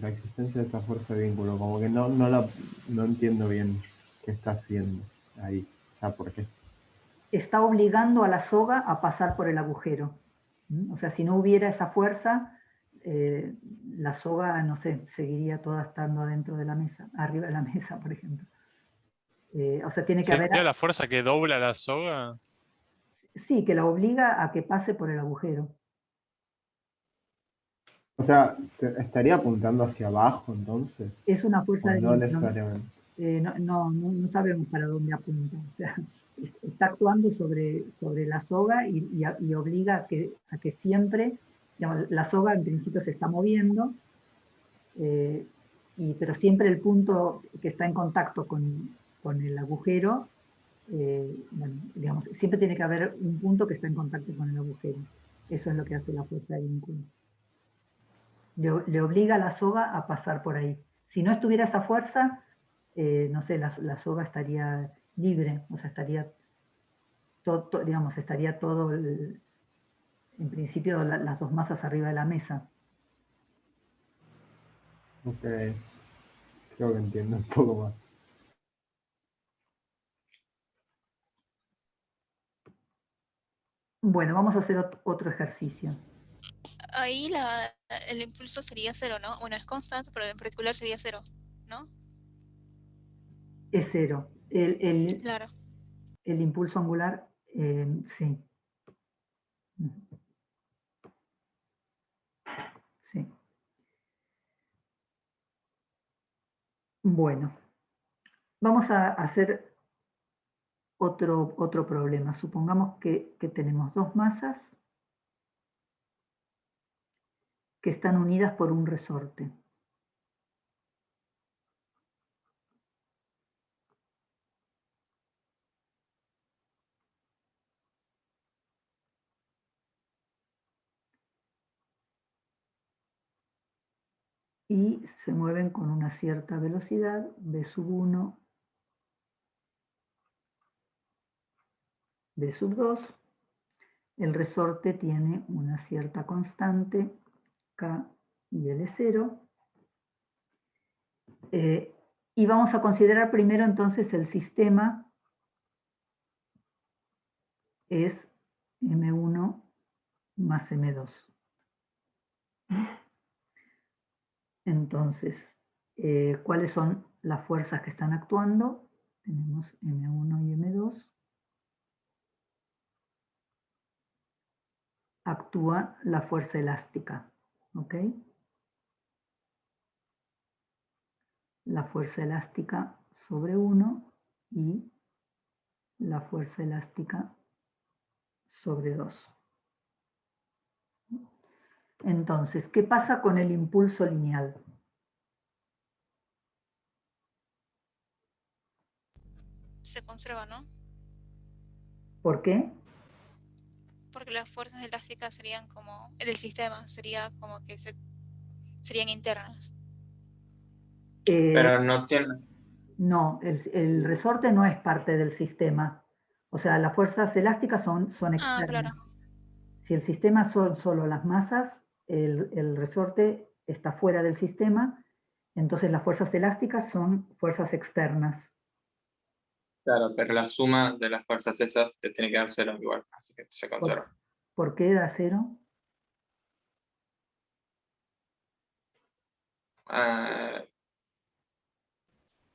la existencia de esta fuerza de vínculo, como que no entiendo bien qué está haciendo ahí, o sea, por qué. Está obligando a la soga a pasar por el agujero. O sea, si no hubiera esa fuerza, la soga, no sé, seguiría toda estando adentro de la mesa, arriba de la mesa, por ejemplo. O sea, tiene que haber... ¿Sería la fuerza que dobla la soga? Sí, que la obliga a que pase por el agujero. O sea, ¿estaría apuntando hacia abajo entonces? Es una fuerza O de no vínculo. necesariamente. No sabemos para dónde apunta. O sea, está actuando sobre la soga y obliga a que siempre, digamos, la soga en principio se está moviendo, pero siempre el punto que está en contacto con el agujero, bueno, digamos, siempre tiene que haber un punto que está en contacto con el agujero. Eso es lo que hace la fuerza de vínculo. Le obliga a la soga a pasar por ahí. Si no estuviera esa fuerza, no sé, la soga estaría libre, o sea, estaría digamos, estaría todo, en principio, las dos masas arriba de la mesa. Ok, creo que entiendo un poco más. Bueno, vamos a hacer otro ejercicio. Ahí el impulso sería 0, ¿no? Bueno, es constante, pero en particular sería 0, ¿no? Es 0. Claro. El impulso angular, sí. Sí. Bueno, vamos a hacer otro problema. Supongamos que tenemos dos masas que están unidas por un resorte. Y se mueven con una cierta velocidad, v⁻�1, v⁻². El resorte tiene una cierta constante, K y L0. Y vamos a considerar primero entonces el sistema es M1 más M2. Entonces, ¿cuáles son las fuerzas que están actuando? Tenemos M1 y M2. Actúa la fuerza elástica, ¿ok? La fuerza elástica sobre 1 y la fuerza elástica sobre 2. Entonces, ¿qué pasa con el impulso lineal? Se conserva, ¿no? ¿Por qué? Porque las fuerzas elásticas serían como, del sistema, sería como que serían internas. Pero no tiene... No, el resorte no es parte del sistema. O sea, las fuerzas elásticas son Ah, claro. externas. Si el sistema son solo las masas, el resorte está fuera del sistema, entonces las fuerzas elásticas son fuerzas externas. Claro, pero la suma de las fuerzas esas te tiene que dar 0 igual, así que se conserva. ¿Por qué da 0?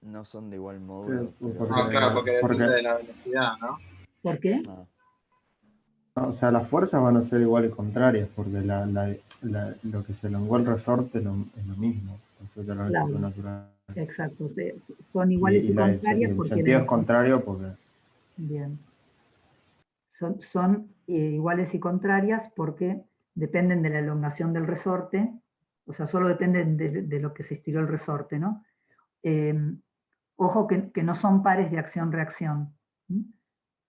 No son de igual módulo. No, claro, porque depende de la velocidad, ¿no? ¿Por qué? O sea, las fuerzas van a ser iguales y contrarias, porque lo que se elongó el resorte es lo mismo respecto a la longitud Claro, natural. exacto. Son iguales y contrarias el porque... sentido es contrario porque... Bien. Son iguales y contrarias porque dependen de la elongación del resorte, o sea, solo dependen de lo que se estiró el resorte, ¿no? Ojo que no son pares de acción-reacción.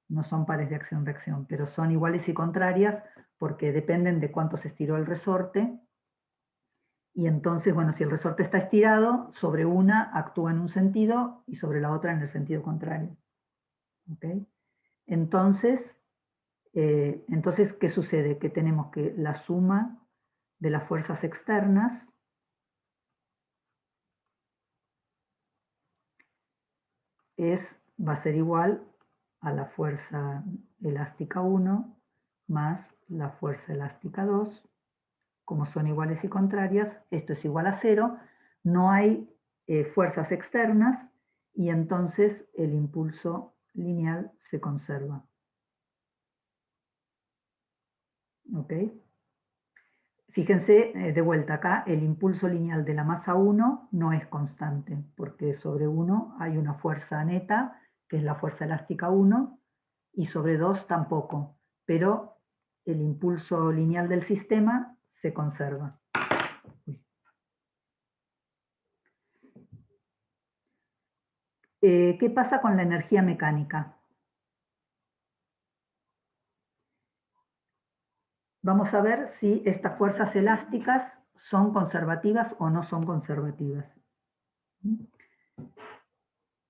No son pares de acción-reacción, pero son iguales y contrarias porque dependen de cuánto se estiró el resorte. Y entonces, bueno, si el resorte está estirado, sobre una actúa en un sentido y sobre la otra en el sentido contrario. ¿Ok? Entonces, ¿qué sucede? Que tenemos que la suma de las fuerzas externas va a ser igual a la fuerza elástica 1 más la fuerza elástica 2. Como son iguales y contrarias, esto es igual a 0. No hay fuerzas externas y entonces el impulso lineal se conserva. ¿Ok? Fíjense, de vuelta acá, el impulso lineal de la masa 1 no es constante, porque sobre 1 hay una fuerza neta, que es la fuerza elástica 1, y sobre 2 tampoco, pero el impulso lineal del sistema se conserva. ¿Qué pasa con la energía mecánica? Vamos a ver si estas fuerzas elásticas son conservativas o no son conservativas.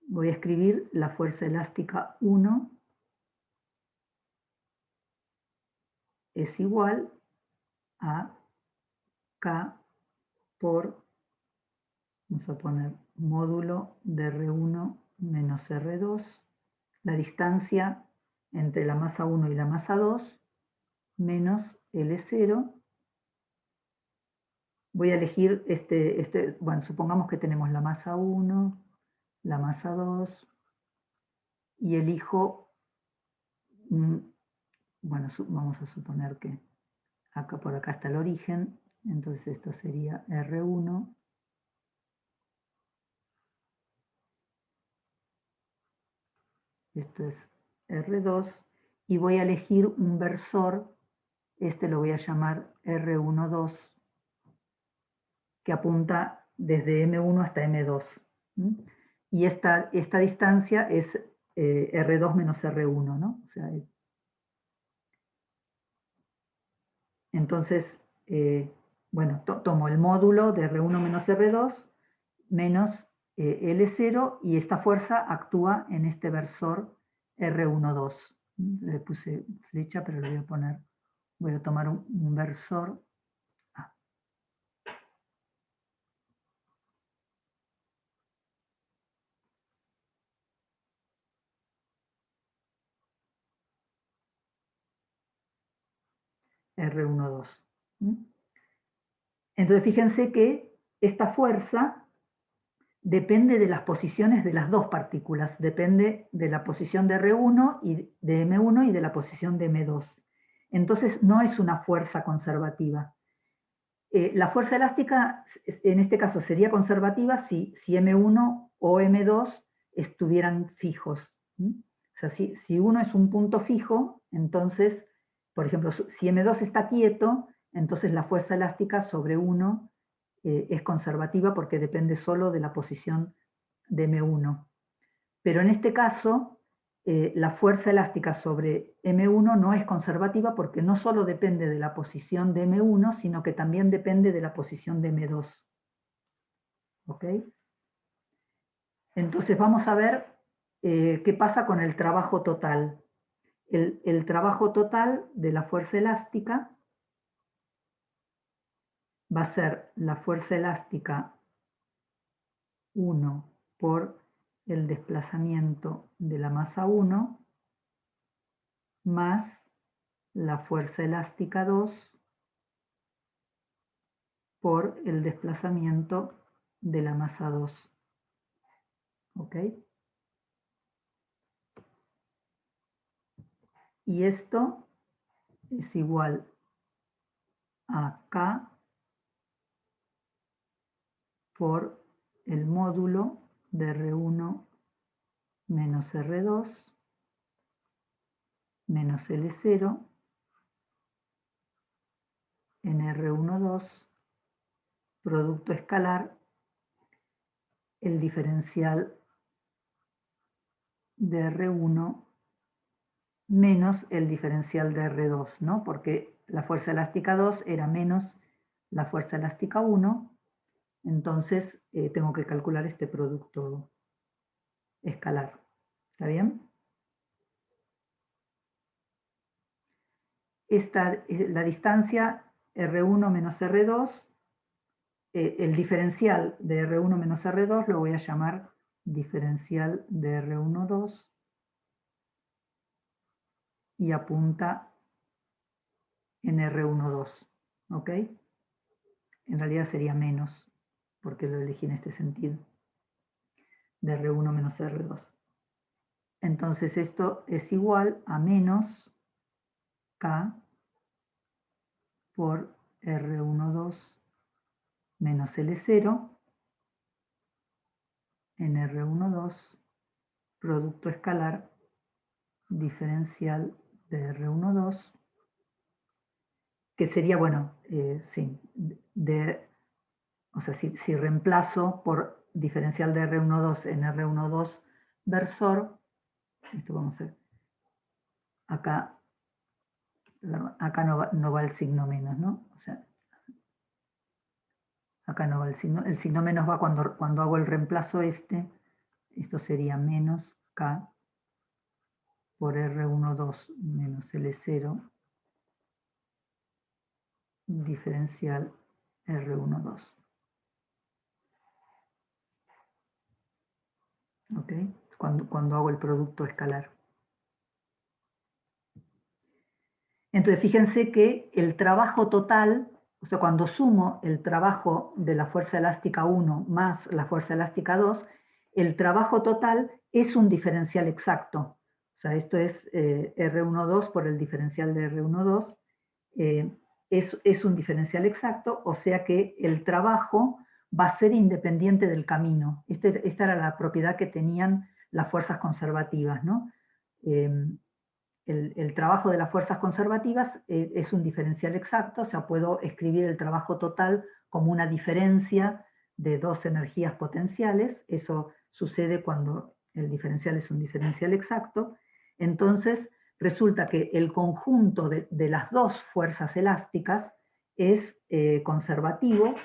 voy a escribir la fuerza elástica 1 es igual a K por, vamos a poner, módulo de R1 menos R2, la distancia entre la masa 1 y la masa 2, menos L0. Voy a elegir bueno, supongamos que tenemos la masa 1, la masa 2, y elijo, bueno, vamos a suponer que acá por acá está el origen, entonces esto sería R1, esto es R2, y voy a elegir un versor, este lo voy a llamar R12, que apunta desde M1 hasta M2. Y esta distancia es R2 menos R1, ¿no? O sea, entonces, bueno, tomo el módulo de R1 menos R2 menos L0, y esta fuerza actúa en este versor R12. Le puse flecha, pero le voy a tomar un versor. R12. Entonces fíjense que esta fuerza depende de las posiciones de las dos partículas, depende de la posición de R1 y de M1 y de la posición de M2. Entonces no es una fuerza conservativa. La fuerza elástica en este caso sería conservativa si M1 o M2 estuvieran fijos. O sea, si uno es un punto fijo, entonces, por ejemplo, si M2 está quieto, entonces la fuerza elástica sobre 1 es conservativa porque depende solo de la posición de M1. Pero en este caso, la fuerza elástica sobre M1 no es conservativa porque no solo depende de la posición de M1, sino que también depende de la posición de M2. ¿Ok? Entonces vamos a ver qué pasa con el trabajo total. El trabajo total de la fuerza elástica va a ser la fuerza elástica 1 por el desplazamiento de la masa 1 más la fuerza elástica 2 por el desplazamiento de la masa 2. ¿Ok? Y esto es igual a K por el módulo de R1 menos R2 menos L0 en R12, producto escalar, el diferencial de R1 menos el diferencial de R2, ¿no? Porque la fuerza elástica 2 era menos la fuerza elástica 1, entonces tengo que calcular este producto escalar. ¿Está bien? La distancia R1 menos R2, el diferencial de R1 menos R2 lo voy a llamar diferencial de R12 y apunta en R12. ¿Ok? En realidad sería menos, porque lo elegí en este sentido, de R1 menos R2. Entonces esto es igual a menos K por R12 menos L0 en R12, producto escalar, diferencial de R12, que sería, bueno, sí, o sea, si reemplazo por diferencial de R12 en R12 versor, esto vamos a hacer, acá no va el signo menos, ¿no? O sea, acá no va el signo menos va cuando hago el reemplazo esto sería menos K por R12 menos L0 diferencial R12. ¿Ok? Cuando hago el producto escalar. Entonces, fíjense que el trabajo total, o sea, cuando sumo el trabajo de la fuerza elástica 1 más la fuerza elástica 2, el trabajo total es un diferencial exacto. O sea, esto es R12 por el diferencial de R12. Es un diferencial exacto, o sea que el trabajo va a ser independiente del camino. Esta era la propiedad que tenían las fuerzas conservativas, ¿no? El trabajo de las fuerzas conservativas es un diferencial exacto, o sea, puedo escribir el trabajo total como una diferencia de dos energías potenciales. Eso sucede cuando el diferencial es un diferencial exacto. Entonces, resulta que el conjunto de las dos fuerzas elásticas es conservativo,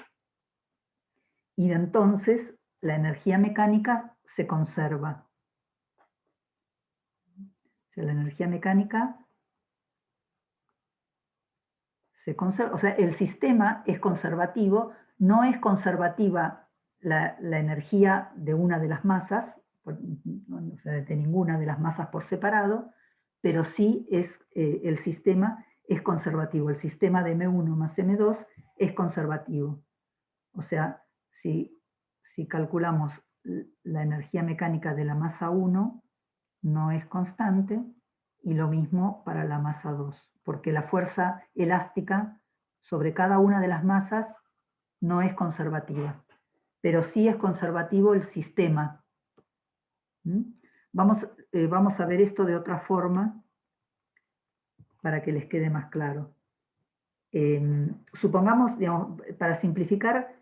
y entonces la energía mecánica se conserva. O sea, la energía mecánica se conserva, o sea, el sistema es conservativo, no es conservativa la energía de una de las masas, o sea, de ninguna de las masas por separado, pero sí es, el sistema es conservativo. El sistema de M1 más M2 es conservativo. O sea, si calculamos la energía mecánica de la masa 1, no es constante, y lo mismo para la masa 2, porque la fuerza elástica sobre cada una de las masas no es conservativa, pero sí es conservativo el sistema. Vamos a ver esto de otra forma para que les quede más claro. Supongamos, digamos, para simplificar,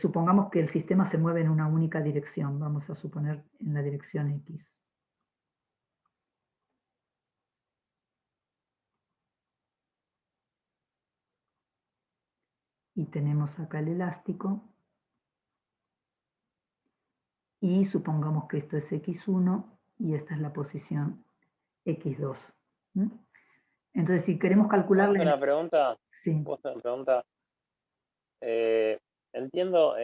supongamos que el sistema se mueve en una única dirección, vamos a suponer en la dirección X. Y tenemos acá el elástico, y supongamos que esto es X1 y esta es la posición X2. Entonces, si queremos calcular... ¿Puedo hacer una pregunta? Sí. ¿Puedo hacer una pregunta? Entiendo,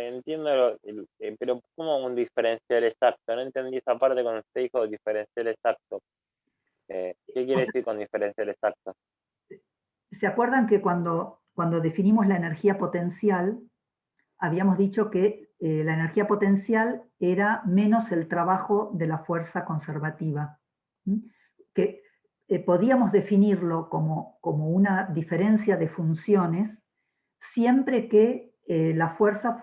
pero ¿cómo un diferencial exacto? No entendí esa parte cuando usted dijo diferencial exacto. ¿Qué quiere decir con diferencial exacto? ¿Se acuerdan que cuando definimos la energía potencial, habíamos dicho que la energía potencial era menos el trabajo de la fuerza conservativa? Que podíamos definirlo como una diferencia de funciones siempre que la fuerza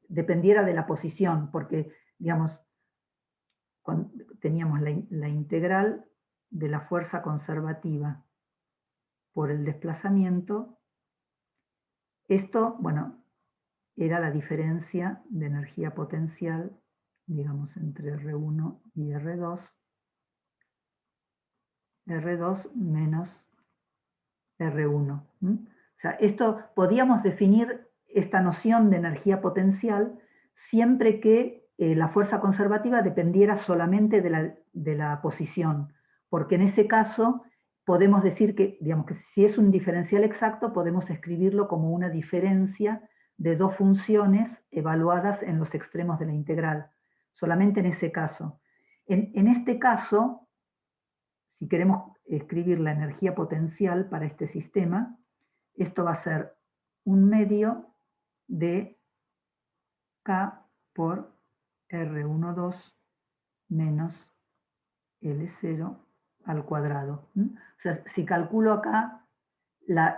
dependiera de la posición, porque, digamos, teníamos la integral de la fuerza conservativa por el desplazamiento. Esto, bueno, era la diferencia de energía potencial, digamos, entre R1 y R2. R2 menos R1. O sea, podíamos definir esta noción de energía potencial siempre que la fuerza conservativa dependiera solamente de la posición, porque en ese caso podemos decir que, digamos, que si es un diferencial exacto, podemos escribirlo como una diferencia de dos funciones evaluadas en los extremos de la integral, solamente en ese caso. En este caso, si queremos escribir la energía potencial para este sistema, esto va a ser 1/2 de K por R12 menos L0 al cuadrado. O sea, si calculo acá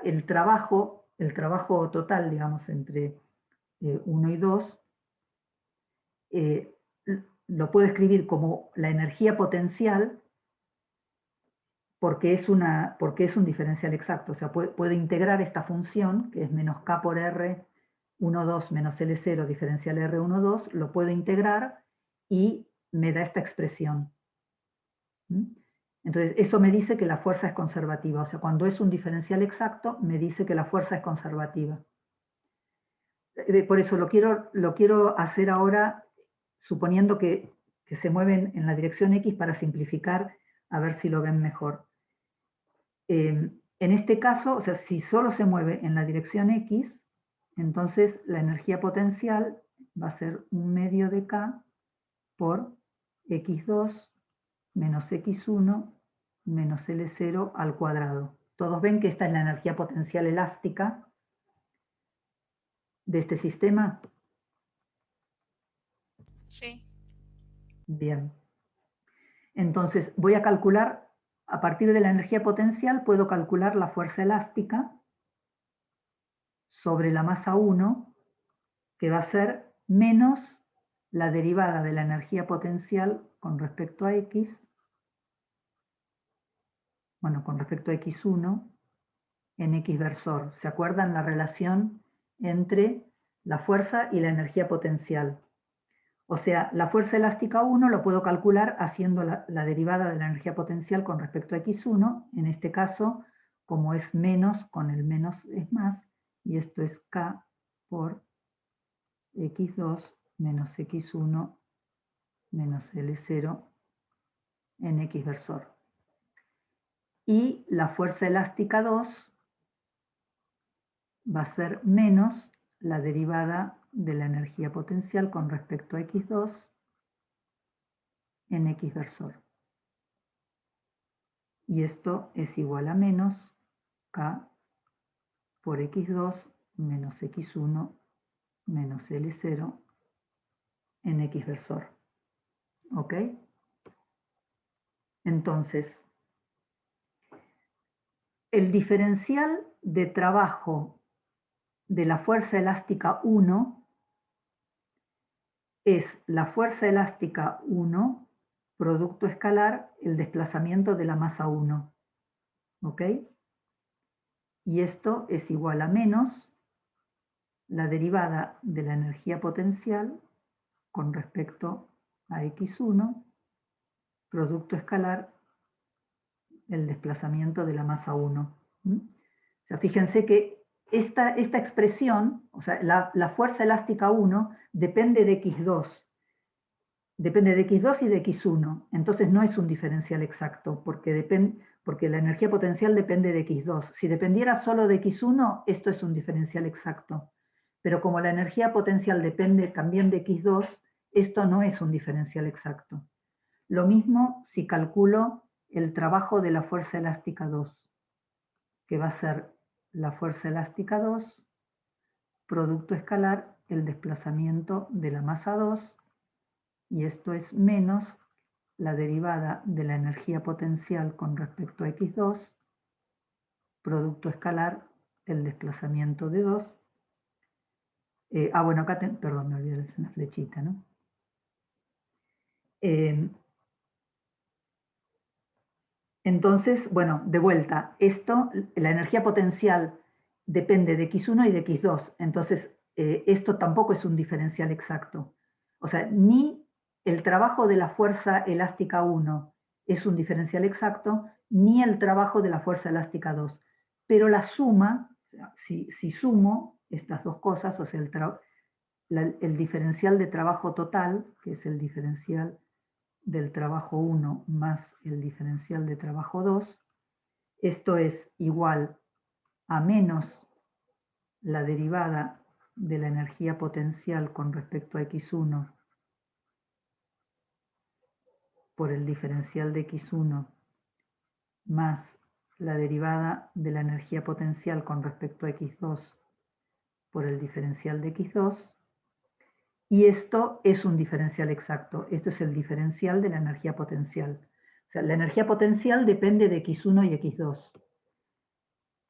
el trabajo total, digamos, entre 1 y 2, lo puedo escribir como la energía potencial porque es un diferencial exacto. O sea, puedo integrar esta función, que es menos K por R12 menos L0 diferencial R12, lo puedo integrar y me da esta expresión. Entonces, eso me dice que la fuerza es conservativa. O sea, cuando es un diferencial exacto, me dice que la fuerza es conservativa. Por eso lo quiero hacer ahora suponiendo que se mueven en la dirección X para simplificar, a ver si lo ven mejor. En este caso, o sea, si solo se mueve en la dirección X, entonces la energía potencial va a ser 1/2 de K por X2 menos X1 menos L0 al cuadrado. Todos ven que esta es la energía potencial elástica de este sistema. Sí. Bien. Entonces voy a calcular, a partir de la energía potencial, puedo calcular la fuerza elástica sobre la masa 1, que va a ser menos la derivada de la energía potencial con respecto a X, bueno, con respecto a X1 en X versor. ¿Se acuerdan la relación entre la fuerza y la energía potencial? O sea, la fuerza elástica 1 lo puedo calcular haciendo la derivada de la energía potencial con respecto a X1. En este caso, como es menos, con el menos es más, y esto es K por X2 menos X1 menos L0 en X versor. Y la fuerza elástica 2 va a ser menos la derivada de la energía potencial con respecto a X2 en X versor. Y esto es igual a menos K por X2 menos X1 menos L0 en X versor. ¿Ok? Entonces, el diferencial de trabajo de la fuerza elástica 1 es la fuerza elástica 1 producto escalar el desplazamiento de la masa 1. ¿Ok? Y esto es igual a menos la derivada de la energía potencial con respecto a X1 producto escalar el desplazamiento de la masa 1. ¿Mm? O sea, fíjense que esta expresión, o sea, la fuerza elástica 1 depende de X2. Depende de X2 y de X1. Entonces no es un diferencial exacto, porque la energía potencial depende de X2. Si dependiera solo de X1, esto es un diferencial exacto. Pero como la energía potencial depende también de X2, esto no es un diferencial exacto. Lo mismo si calculo el trabajo de la fuerza elástica 2, que va a ser la fuerza elástica 2, producto escalar, el desplazamiento de la masa 2, y esto es menos la derivada de la energía potencial con respecto a X2, producto escalar, el desplazamiento de 2. Bueno, acá, perdón, me olvidé de una flechita, ¿no? Entonces, bueno, de vuelta, la energía potencial depende de X1 y de X2, entonces esto tampoco es un diferencial exacto. O sea, ni el trabajo de la fuerza elástica 1 es un diferencial exacto, ni el trabajo de la fuerza elástica 2. Pero la suma, si sumo estas dos cosas, o sea, el diferencial de trabajo total, que es el diferencial del trabajo 1 más el diferencial de trabajo 2, esto es igual a menos la derivada de la energía potencial con respecto a X1 por el diferencial de X1 más la derivada de la energía potencial con respecto a X2 por el diferencial de X2, y esto es un diferencial exacto. Esto es el diferencial de la energía potencial. O sea, la energía potencial depende de X1 y X2.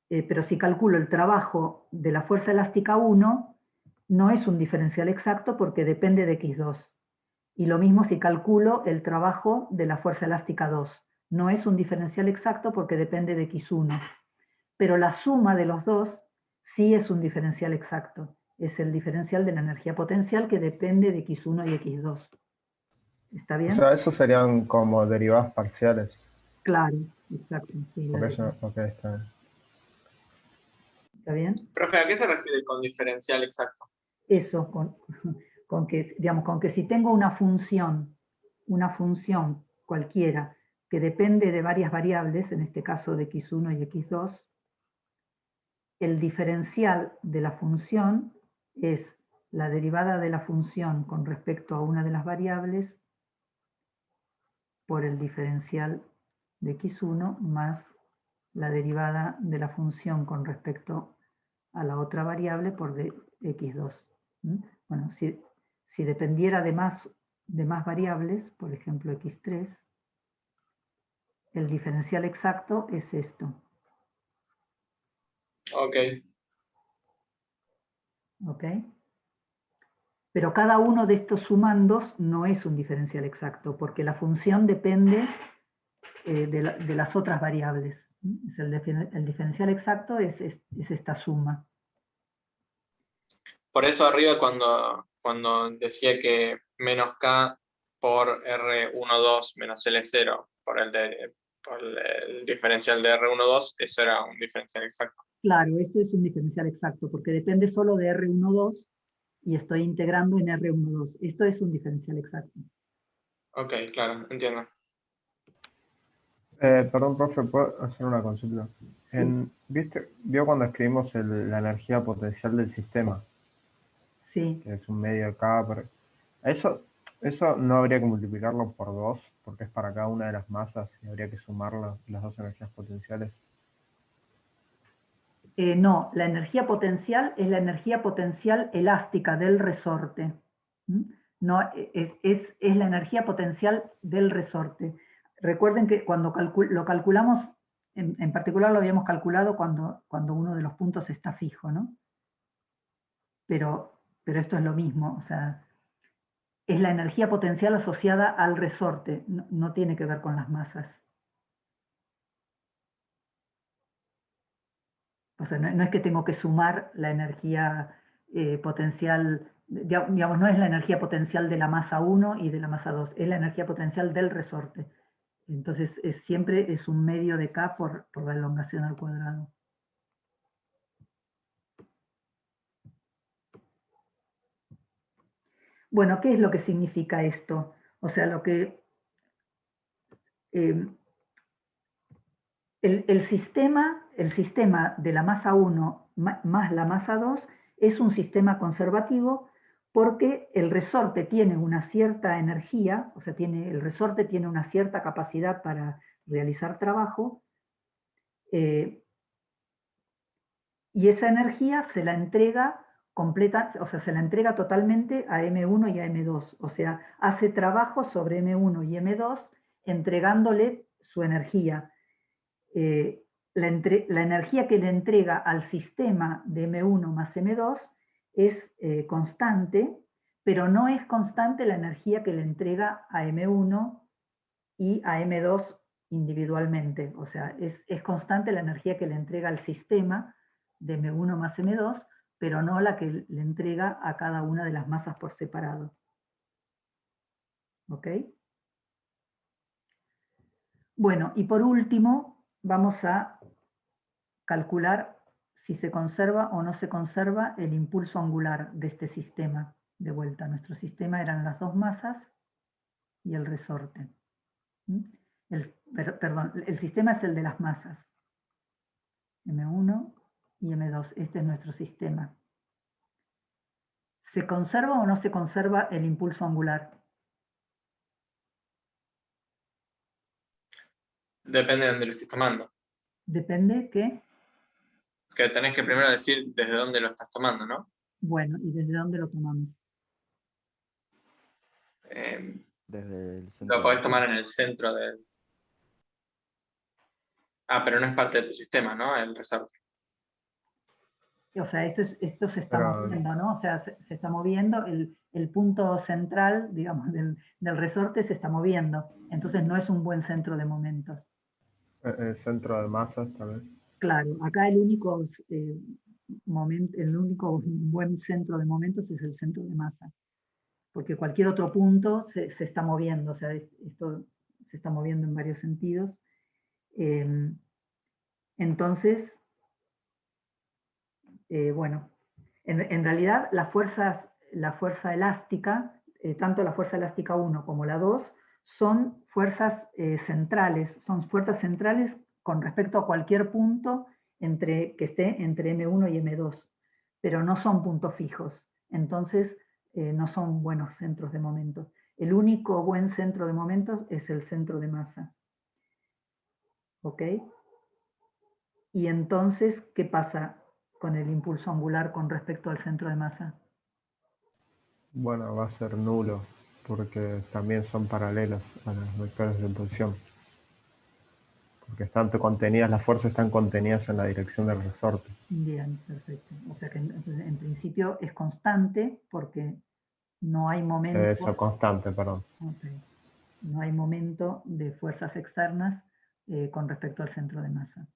Pero si calculo el trabajo de la fuerza elástica 1, no es un diferencial exacto porque depende de X2. Y lo mismo si calculo el trabajo de la fuerza elástica 2. No es un diferencial exacto porque depende de X1. Pero la suma de los dos sí es un diferencial exacto. Es el diferencial de la energía potencial que depende de X1 y X2. ¿Está bien? O sea, esos serían como derivadas parciales. Claro, exacto. Sí, Ok, está bien. ¿Está bien? Profe, ¿a qué se refiere con diferencial exacto? Eso, digamos, con que si tengo una función cualquiera que depende de varias variables, en este caso de x1 y x2, el diferencial de la función es la derivada de la función con respecto a una de las variables por el diferencial de x1 más la derivada de la función con respecto a la otra variable por x2. Bueno, si dependiera de más variables, por ejemplo x3, el diferencial exacto es esto. Ok. ¿Ok? Pero cada uno de estos sumandos no es un diferencial exacto, porque la función depende de las otras variables. El diferencial exacto es esta suma. Por eso arriba cuando decía que menos K por R12 menos L0 por el diferencial de R12, eso era un diferencial exacto. Claro, esto es un diferencial exacto, porque depende solo de R12 y estoy integrando en R12. Esto es un diferencial exacto. Ok, claro, entiendo. Perdón, profe, ¿puedo hacer una consulta? ¿Vio cuando escribimos la energía potencial del sistema? Sí. Que es un medio K. Eso no habría que multiplicarlo por 2, porque es para cada una de las masas y habría que sumar las dos energías potenciales. No, la energía potencial es la energía potencial elástica del resorte. No, es la energía potencial del resorte. Recuerden que cuando lo calculamos, en particular lo habíamos calculado cuando uno de los puntos está fijo, ¿no? Pero esto es lo mismo, o sea, es la energía potencial asociada al resorte, no tiene que ver con las masas. O sea, no es que tengo que sumar la energía potencial, digamos, no es la energía potencial de la masa 1 y de la masa 2, es la energía potencial del resorte. Entonces, siempre es un medio de K por la elongación al cuadrado. Bueno, ¿qué es lo que significa esto? O sea, lo que... el sistema de la masa 1 más la masa 2 es un sistema conservativo porque el resorte tiene una cierta energía, o sea, el resorte tiene una cierta capacidad para realizar trabajo, y esa energía se la entrega completa, o sea, se la entrega totalmente a M1 y a M2, o sea, hace trabajo sobre M1 y M2 entregándole su energía. La energía que le entrega al sistema de M1 más M2 es constante, pero no es constante la energía que le entrega a M1 y a M2 individualmente. O sea, es constante la energía que le entrega al sistema de M1 más M2, pero no la que le entrega a cada una de las masas por separado. ¿Ok? Bueno, y por último, vamos a calcular si se conserva o no se conserva el impulso angular de este sistema. De vuelta, nuestro sistema eran las dos masas y el resorte. Perdón, el sistema es el de las masas. M1 y M2, este es nuestro sistema. ¿Se conserva o no se conserva el impulso angular? Depende de dónde lo estés tomando. Depende qué. Que tenés que primero decir desde dónde lo estás tomando, ¿no? Bueno, ¿y desde dónde lo tomamos? Desde el centro. Lo podés tomar en el centro del... Ah, pero no es parte de tu sistema, ¿no? El resorte. O sea, esto se está moviendo, ¿no? O sea, se está moviendo, el punto central, digamos, del resorte se está moviendo. Entonces no es un buen centro de momentos. El centro de masas, tal vez. Claro, acá el único buen centro de momentos es el centro de masa. Porque cualquier otro punto se está moviendo, o sea, esto se está moviendo en varios sentidos. Entonces, bueno, en realidad las fuerzas la fuerza elástica, tanto la fuerza elástica 1 como la 2, son fuerzas centrales, con respecto a cualquier punto que esté entre M1 y M2, pero no son puntos fijos, entonces no son buenos centros de momentos. El único buen centro de momentos es el centro de masa. ¿Ok? Y entonces, ¿qué pasa con el impulso angular con respecto al centro de masa? Bueno, va a ser nulo, porque también son paralelos a los vectores de impulsión. Porque están contenidas, las fuerzas están contenidas en la dirección del resorte. Bien, perfecto. O sea que en principio es constante porque no hay momento. Eso, constante, perdón. Okay. No hay momento de fuerzas externas con respecto al centro de masa.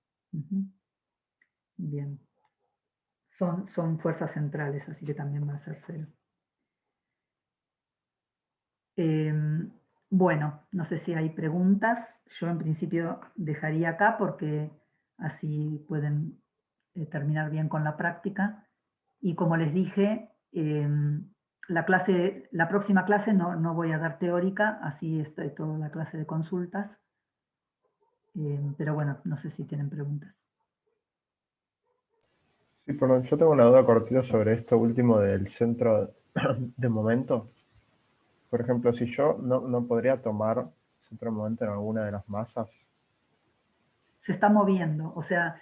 Bien. Son fuerzas centrales, así que también va a ser 0. Bueno, no sé si hay preguntas. Yo en principio dejaría acá porque así pueden terminar bien con la práctica. Y como les dije, la próxima clase no voy a dar teórica, así está toda la clase de consultas. Pero bueno, no sé si tienen preguntas. Sí, perdón, yo tengo una duda cortita sobre esto último del centro de momento. Por ejemplo, si yo no podría tomar centro de momento en alguna de las masas. Se está moviendo, o sea,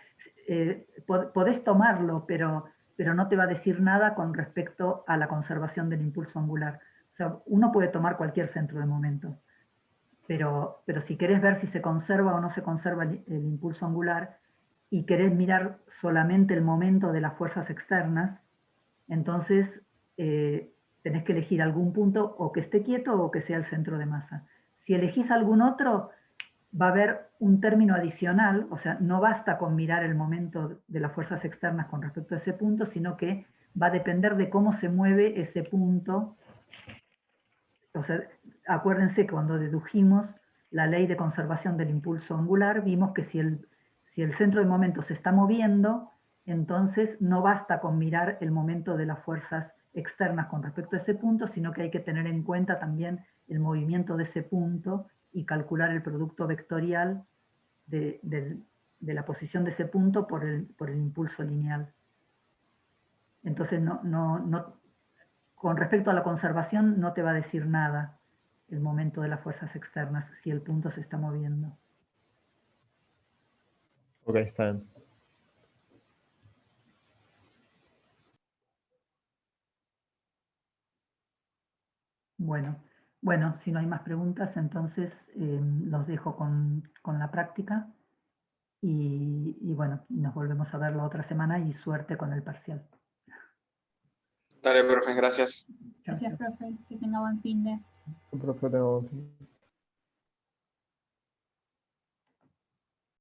podés tomarlo, pero no te va a decir nada con respecto a la conservación del impulso angular. O sea, uno puede tomar cualquier centro de momento, pero si querés ver si se conserva o no se conserva el impulso angular y querés mirar solamente el momento de las fuerzas externas, entonces tenés que elegir algún punto o que esté quieto o que sea el centro de masa. Si elegís algún otro, va a haber un término adicional, o sea, no basta con mirar el momento de las fuerzas externas con respecto a ese punto, sino que va a depender de cómo se mueve ese punto. O sea, acuérdense que cuando dedujimos la ley de conservación del impulso angular, vimos que si el centro de momento se está moviendo, entonces no basta con mirar el momento de las fuerzas externas con respecto a ese punto, sino que hay que tener en cuenta también el movimiento de ese punto y calcular el producto vectorial de la posición de ese punto por el impulso lineal. Entonces, con respecto a la conservación, no te va a decir nada el momento de las fuerzas externas si el punto se está moviendo. Ok, está bien. Bueno, si no hay más preguntas, entonces los dejo con la práctica y bueno, nos volvemos a ver la otra semana y suerte con el parcial. Dale, profe, gracias. Chao, Gracias, chao. profe. Que tenga buen fin de. Profe, tengo